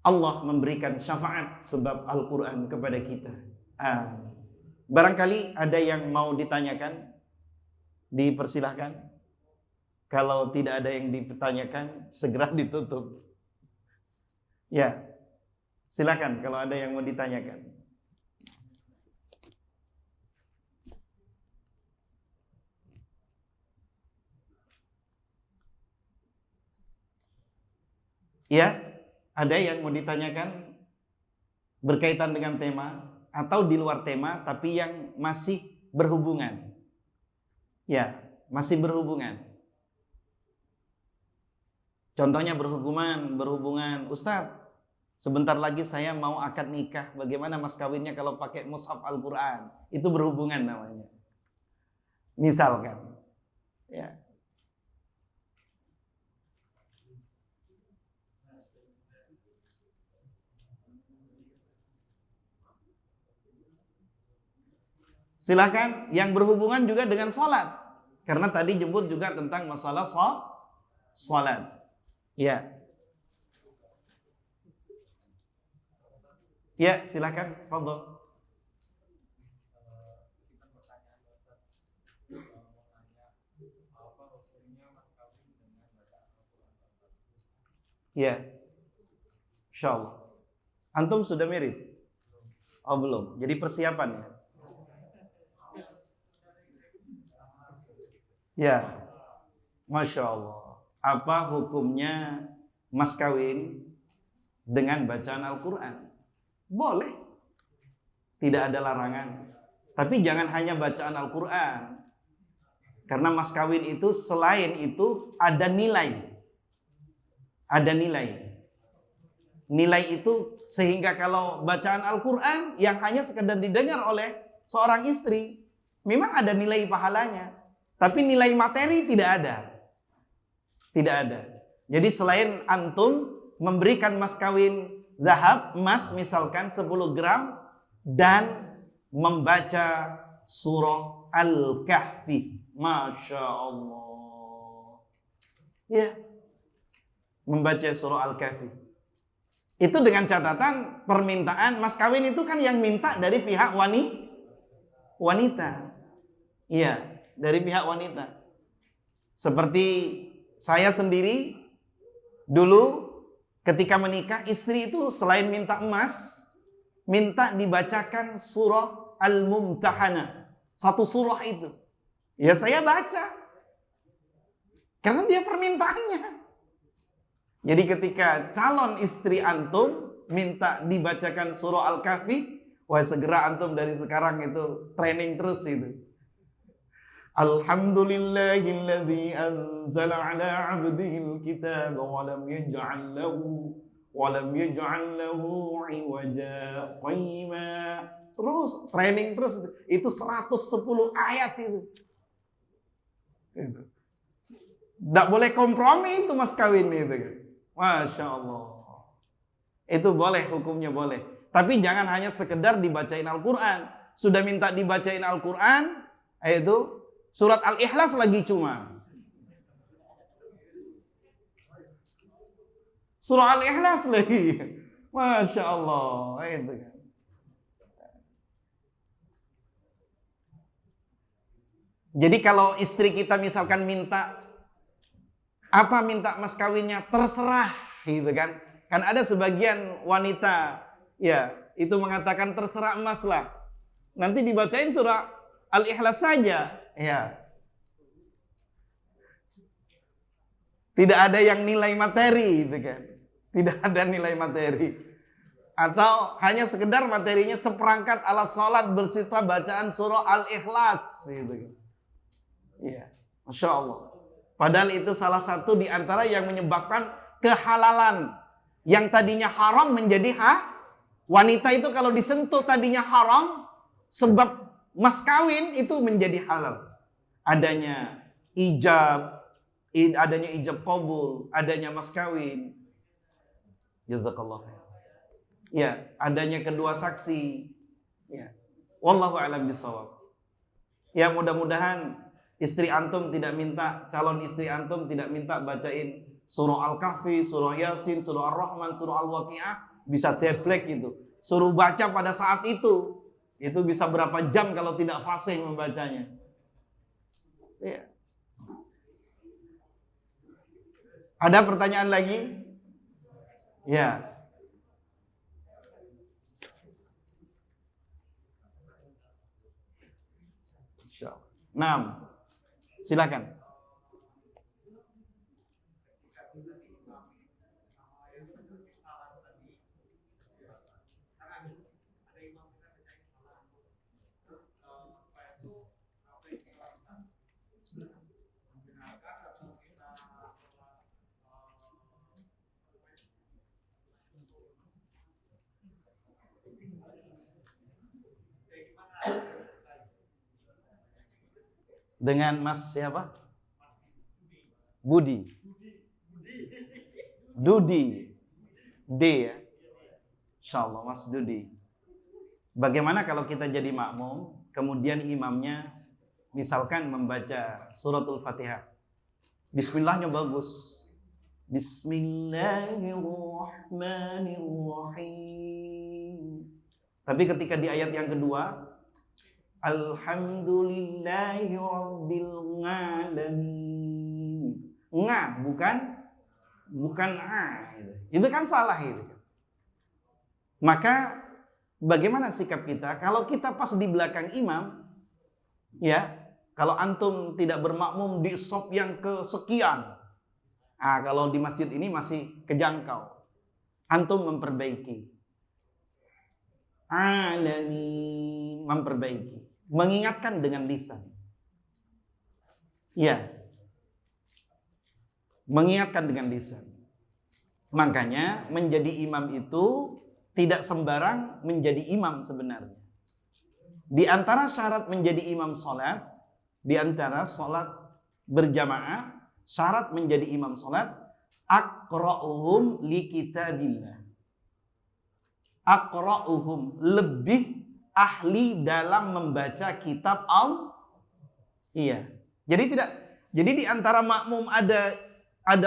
Allah memberikan syafaat sebab Al-Quran kepada kita. Barangkali ada yang mau ditanyakan, dipersilahkan. Kalau tidak ada yang dipertanyakan, segera ditutup. Ya, silakan kalau ada yang mau ditanyakan. Ya, ada yang mau ditanyakan berkaitan dengan tema atau di luar tema tapi yang masih berhubungan. Ya, masih berhubungan. Contohnya berhubungan, Ustadz, sebentar lagi saya mau akad nikah. Bagaimana mas kawinnya kalau pakai mushaf Al-Quran? Itu berhubungan namanya. Misalkan. Ya. Silakan yang berhubungan juga dengan sholat. Karena tadi jemput juga tentang masalah sholat. Ya. Ya, silakan, fadhol. Ya. Insyaallah. Antum sudah mirip? Oh, belum. Jadi persiapan ya. Ya. Masya Allah. Apa hukumnya mas kawin dengan bacaan Al-Quran? Boleh. Tidak ada larangan. Tapi jangan hanya bacaan Al-Quran. Karena mas kawin itu selain itu ada nilai. Ada nilai. Nilai itu sehingga kalau bacaan Al-Quran yang hanya sekedar didengar oleh seorang istri, memang ada nilai pahalanya. Tapi nilai materi tidak ada. Tidak ada. Jadi selain antum memberikan mas kawin zahab, emas misalkan 10 gram, dan membaca surah Al-Kahfi. Masya Allah. Ya. Membaca surah Al-Kahfi. Itu dengan catatan permintaan mas kawin itu kan yang minta dari pihak wanita. Iya, dari pihak wanita. Seperti saya sendiri dulu ketika menikah, istri itu selain minta emas, minta dibacakan surah Al-Mumtahanah. Satu surah itu. Ya saya baca. Karena dia permintaannya. Jadi ketika calon istri antum minta dibacakan surah Al-Kahfi, wah segera antum dari sekarang itu training terus itu. Alhamdulillahilladzi anzala ala 'abdihil kitaba wa lam yaj'al lahu 'iwaja qayyima. Terus training terus itu 110 ayat itu. Itu. Nggak boleh kompromi itu mas kawin itu. Masya Allah. Itu boleh, hukumnya boleh. Tapi jangan hanya sekedar dibacain Al-Quran. Sudah minta dibacain Al-Quran, itu surat Al-Ikhlas lagi cuma. Surah Al-Ikhlas lagi. Masya Allah. Itu kan. Jadi kalau istri kita misalkan minta mas kawinnya, terserah gitu kan. Kan ada sebagian wanita ya itu mengatakan terserah emas lah. Nanti dibacain surah Al-Ikhlas saja. Ya. Tidak ada yang nilai materi gitu kan. Tidak ada nilai materi. Atau hanya sekedar materinya seperangkat alat sholat bersita bacaan surah Al-Ikhlas gitu kan. Iya. Masya Allah. Padahal itu salah satu di antara yang menyebabkan kehalalan. Yang tadinya haram menjadi wanita itu kalau disentuh tadinya haram, sebab mas kawin itu menjadi halal. Adanya ijab kabul, adanya mas kawin. Jazakallah. Ya, adanya kedua saksi. Ya. Wallahu a'lam bishawab. Ya, mudah-mudahan calon istri antum tidak minta bacain surah Al-Kahfi, surah Yasin, surah Ar-Rahman, surah Al-Waqi'ah, bisa teplek gitu. Suruh baca pada saat itu. Itu bisa berapa jam kalau tidak fasih membacanya. Ya. Ada pertanyaan lagi? Ya. Nah, silakan. Dengan Mas siapa? Dudi. D ya. Insyaallah Mas Dudi. Bagaimana kalau kita jadi makmum, kemudian imamnya misalkan membaca suratul Fatihah. Bismillahnya bagus. Bismillahirrahmanirrahim. Tapi ketika di ayat yang kedua, Alhamdulillahi Rabbil Alamin. Bukan a. Itu kan salah itu. Maka bagaimana sikap kita? Kalau kita pas di belakang imam, ya, kalau antum tidak bermakmum di shop yang kesekian, kalau di masjid ini masih kejangkau, antum memperbaiki. Alamin, memperbaiki. Mengingatkan dengan lisan. Ya. Mengingatkan dengan lisan. Makanya menjadi imam itu tidak sembarang menjadi imam sebenarnya. Di antara syarat menjadi imam sholat, di antara sholat berjamaah, syarat menjadi imam sholat, aqra'uhum li kitabillah. Aqra'uhum, lebih ahli dalam membaca kitab Allah. Iya. Jadi di antara makmum ada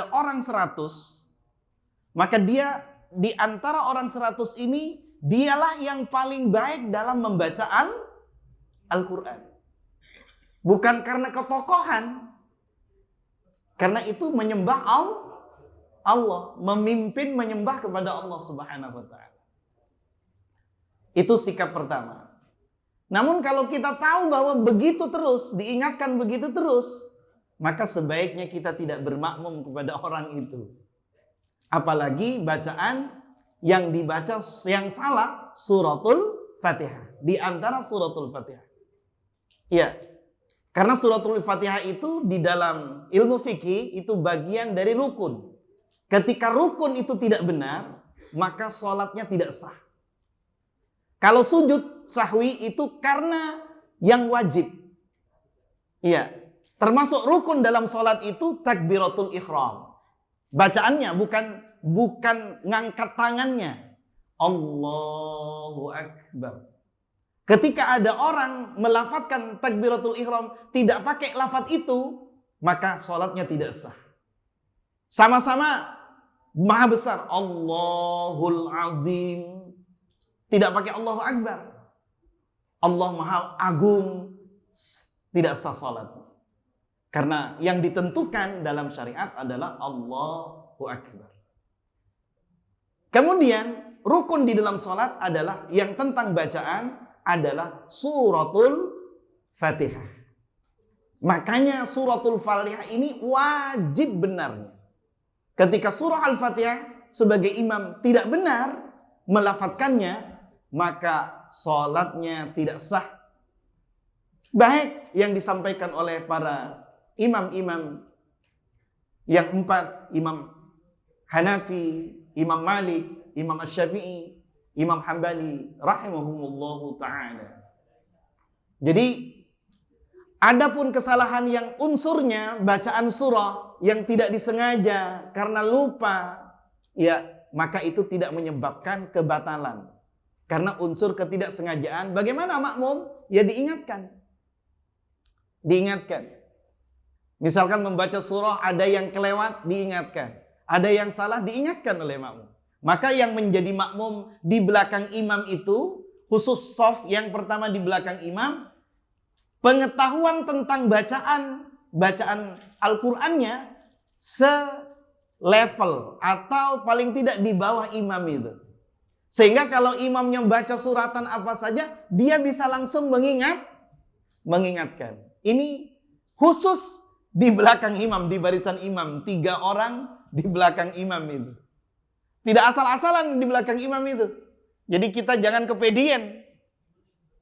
orang 100, maka dia di antara orang 100 ini dialah yang paling baik dalam membaca Al-Qur'an. Bukan karena ketokohan. Karena itu menyembah Allah, memimpin menyembah kepada Allah Subhanahu wa taala. Itu sikap pertama. Namun kalau kita tahu bahwa begitu terus, diingatkan begitu terus, maka sebaiknya kita tidak bermakmum kepada orang itu. Apalagi bacaan yang dibaca yang salah, suratul Fatihah. Di antara suratul Fatihah. Iya. Karena suratul Fatihah itu di dalam ilmu fikih itu bagian dari rukun. Ketika rukun itu tidak benar, maka sholatnya tidak sah. Kalau sujud sahwi itu karena yang wajib. Iya. Termasuk rukun dalam sholat itu takbiratul ihram. Bacaannya bukan ngangkat tangannya. Allahu Akbar. Ketika ada orang melafadzkan takbiratul ihram tidak pakai lafadz itu, maka sholatnya tidak sah. Sama-sama maha besar, Allahul Azim, tidak pakai Allahu Akbar. Allah maha agung, tidak sah sholat. Karena yang ditentukan dalam syariat adalah Allahu Akbar. Kemudian rukun di dalam sholat adalah yang tentang bacaan adalah suratul Fatihah. Makanya suratul Fatihah ini wajib benarnya. Ketika surah Al-Fatihah sebagai imam tidak benar melafadzkannya, maka sholatnya tidak sah. Baik yang disampaikan oleh para imam-imam yang 4, Imam Hanafi, Imam Malik, Imam Asy-Syafi'i, Imam Hambali rahimahumullahu ta'ala. Jadi adapun kesalahan yang unsurnya bacaan surah yang tidak disengaja karena lupa, ya maka itu tidak menyebabkan kebatalan. Karena unsur ketidaksengajaan, bagaimana makmum? Ya diingatkan. Diingatkan. Misalkan membaca surah ada yang kelewat, diingatkan. Ada yang salah, diingatkan oleh makmum. Maka yang menjadi makmum di belakang imam itu, khusus shaf yang pertama di belakang imam, pengetahuan tentang bacaan Al-Qur'annya selevel atau paling tidak di bawah imam itu. Sehingga kalau imamnya baca suratan apa saja, dia bisa langsung mengingatkan. Ini khusus di belakang imam, di barisan imam, 3 orang di belakang imam itu. Tidak asal-asalan di belakang imam itu. Jadi kita jangan kepedean.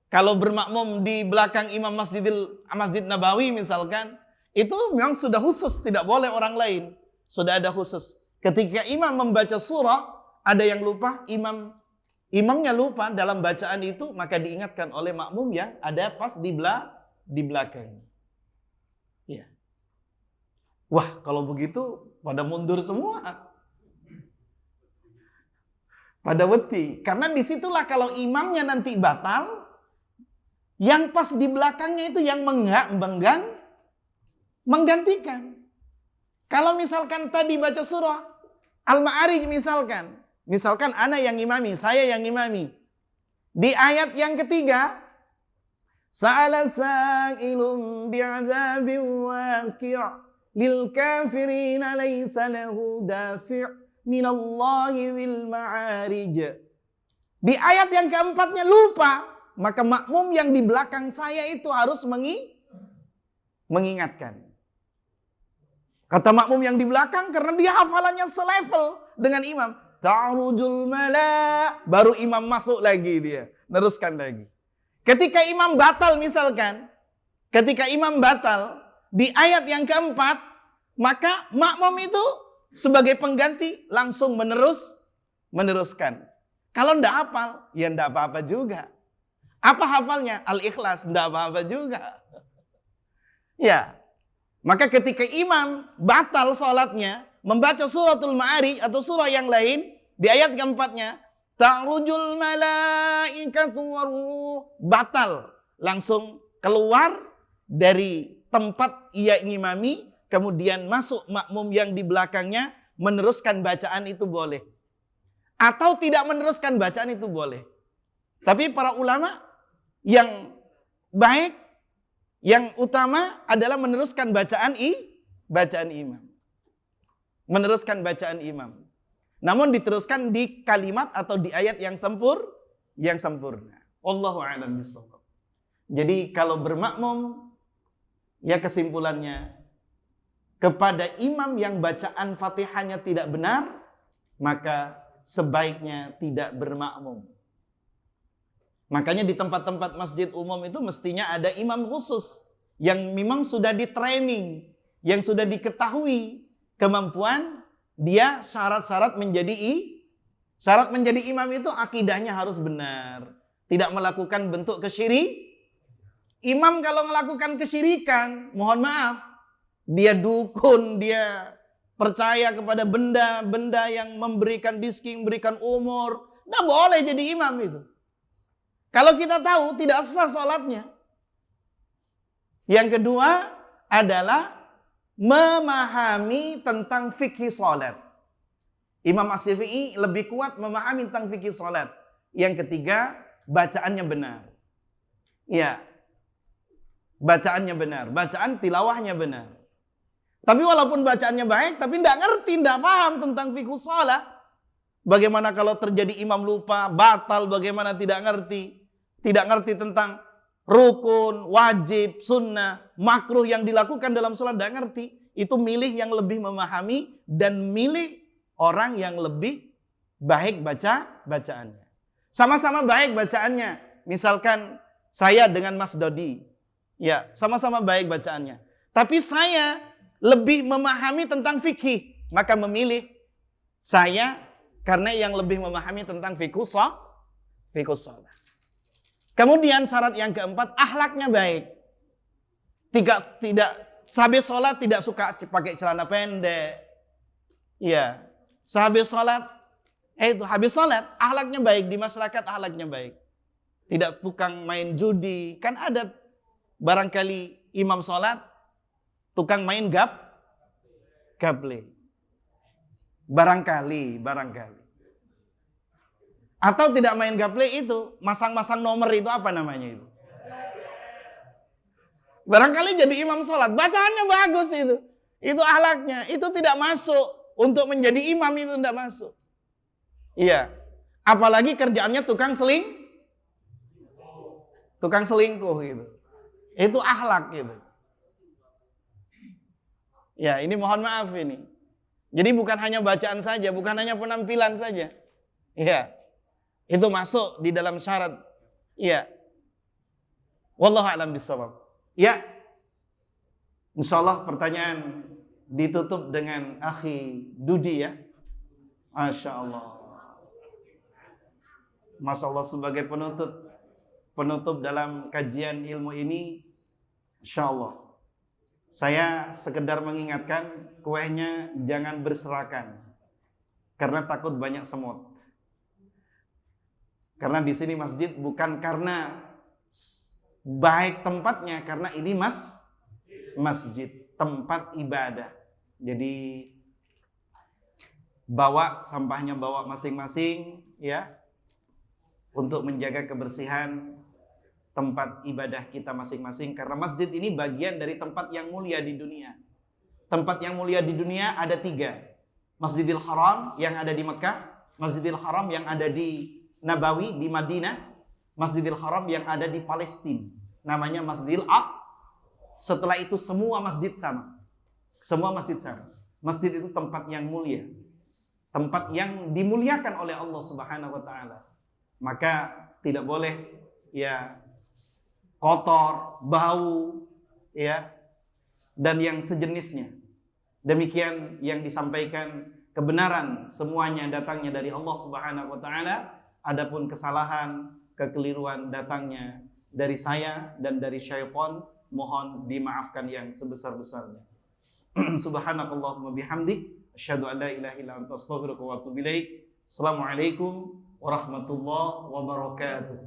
Kalau bermakmum di belakang imam Masjid Nabawi misalkan, itu memang sudah khusus, tidak boleh orang lain. Sudah ada khusus. Ketika imam membaca surah, ada yang lupa, imamnya lupa dalam bacaan itu, maka diingatkan oleh makmum yang ada pas di belakang. Ya. Wah, kalau begitu pada mundur semua. Pada wedi. Karena disitulah kalau imamnya nanti batal, yang pas di belakangnya itu yang menggantikan. Kalau misalkan tadi baca surah Al-Ma'arij misalkan ana yang imami, saya yang imami. Di ayat yang ketiga, sa'ala sa'ilun bi'adzabin waqi' lil kafirina laysa lahu dafi' minallahi dzil ma'arij. Di ayat yang keempatnya lupa, maka makmum yang di belakang saya itu harus mengingatkan. Kata makmum yang di belakang karena dia hafalannya selevel dengan imam. Ta'rujul mala, baru imam masuk lagi dia, teruskan lagi. Ketika imam batal misalkan, di ayat yang keempat, maka makmum itu sebagai pengganti langsung meneruskan. Kalau ndak hafal, ya ndak apa-apa juga. Apa hafalnya? Al-Ikhlas, ndak apa-apa juga. Ya. Maka ketika imam batal sholatnya, membaca suratul Ma'arij atau surah yang lain, di ayat keempatnya, ta'rujul malaikatu waruh, batal. Langsung keluar dari tempat ia ngimami, kemudian masuk makmum yang di belakangnya, meneruskan bacaan itu boleh. Atau tidak meneruskan bacaan itu boleh. Tapi para ulama yang baik, yang utama adalah meneruskan bacaan imam. Meneruskan bacaan imam. Namun diteruskan di kalimat atau di ayat yang sempurna. Wallahu a'lam bishawab. Jadi kalau bermakmum, ya kesimpulannya, kepada imam yang bacaan Fatihahnya tidak benar, maka sebaiknya tidak bermakmum. Makanya di tempat-tempat masjid umum itu mestinya ada imam khusus yang memang sudah di training, yang sudah diketahui kemampuan dia syarat menjadi imam itu akidahnya harus benar, tidak melakukan bentuk kesyirikan. Imam kalau melakukan kesyirikan, mohon maaf, dia dukun, dia percaya kepada benda-benda yang memberikan rizki, memberikan umur, nggak boleh jadi imam itu. Kalau kita tahu tidak sah sholatnya. Yang kedua adalah memahami tentang fikih sholat. Imam Asy-Syafi'i lebih kuat memahami tentang fikih sholat. Yang ketiga, bacaannya benar. Ya, bacaannya benar, bacaan tilawahnya benar. Tapi walaupun bacaannya baik, tapi tidak ngerti, tidak paham tentang fikih sholat. Bagaimana kalau terjadi imam lupa, batal, bagaimana tidak ngerti. Tidak ngerti tentang rukun, wajib, sunnah, makruh yang dilakukan dalam sholat, tidak ngerti. Itu milih yang lebih memahami dan milih orang yang lebih baik bacaannya. Sama-sama baik bacaannya. Misalkan saya dengan Mas Dodi, ya sama-sama baik bacaannya. Tapi saya lebih memahami tentang fikih, maka memilih saya karena yang lebih memahami tentang fikih sholat. Kemudian syarat yang keempat, akhlaknya baik. Tidak sehabis sholat tidak suka pakai celana pendek. Ya, sehabis sholat, habis sholat, akhlaknya baik di masyarakat, akhlaknya baik. Tidak tukang main judi, kan ada barangkali imam sholat tukang main gaple. Barangkali. Atau tidak main gaple itu, masang-masang nomor itu apa namanya itu? Barangkali jadi imam sholat, bacaannya bagus itu. Itu akhlaknya, itu tidak masuk. Untuk menjadi imam itu tidak masuk. Iya. Apalagi kerjaannya tukang selingkuh gitu. Itu akhlak gitu. Ya, ini mohon maaf ini. Jadi bukan hanya bacaan saja, bukan hanya penampilan saja. Iya. Itu masuk di dalam syarat. Iya. Wallahu a'lam bishawab. Ya. Insyaallah pertanyaan ditutup dengan akhi Dudi ya. Masya Allah. Masya Allah sebagai penutup dalam kajian ilmu ini. Insya Allah. Saya sekedar mengingatkan kuehnya jangan berserakan. Karena takut banyak semut. Karena di sini masjid bukan karena baik tempatnya, karena ini masjid, tempat ibadah. Jadi bawa sampahnya bawa masing-masing ya, untuk menjaga kebersihan tempat ibadah kita masing-masing. Karena masjid ini bagian dari tempat yang mulia di dunia. Tempat yang mulia di dunia ada 3. Masjidil Haram yang ada di Mekah, Masjidil Haram yang ada di Nabawi di Madinah, Masjidil Haram yang ada di Palestina, namanya Masjidil Aqsa. Setelah itu semua masjid sama. Semua masjid sama. Masjid itu tempat yang mulia. Tempat yang dimuliakan oleh Allah Subhanahu wa taala. Maka tidak boleh ya kotor, bau ya dan yang sejenisnya. Demikian yang disampaikan, kebenaran semuanya datangnya dari Allah Subhanahu wa taala. Adapun kesalahan, kekeliruan datangnya dari saya dan dari syaitan, mohon dimaafkan yang sebesar-besarnya. Subhanakallahumma bihamdik, asyhadu an la ilaha illa anta astaghfiruka wa atubu ilaik. Assalamualaikum warahmatullahi wabarakatuh.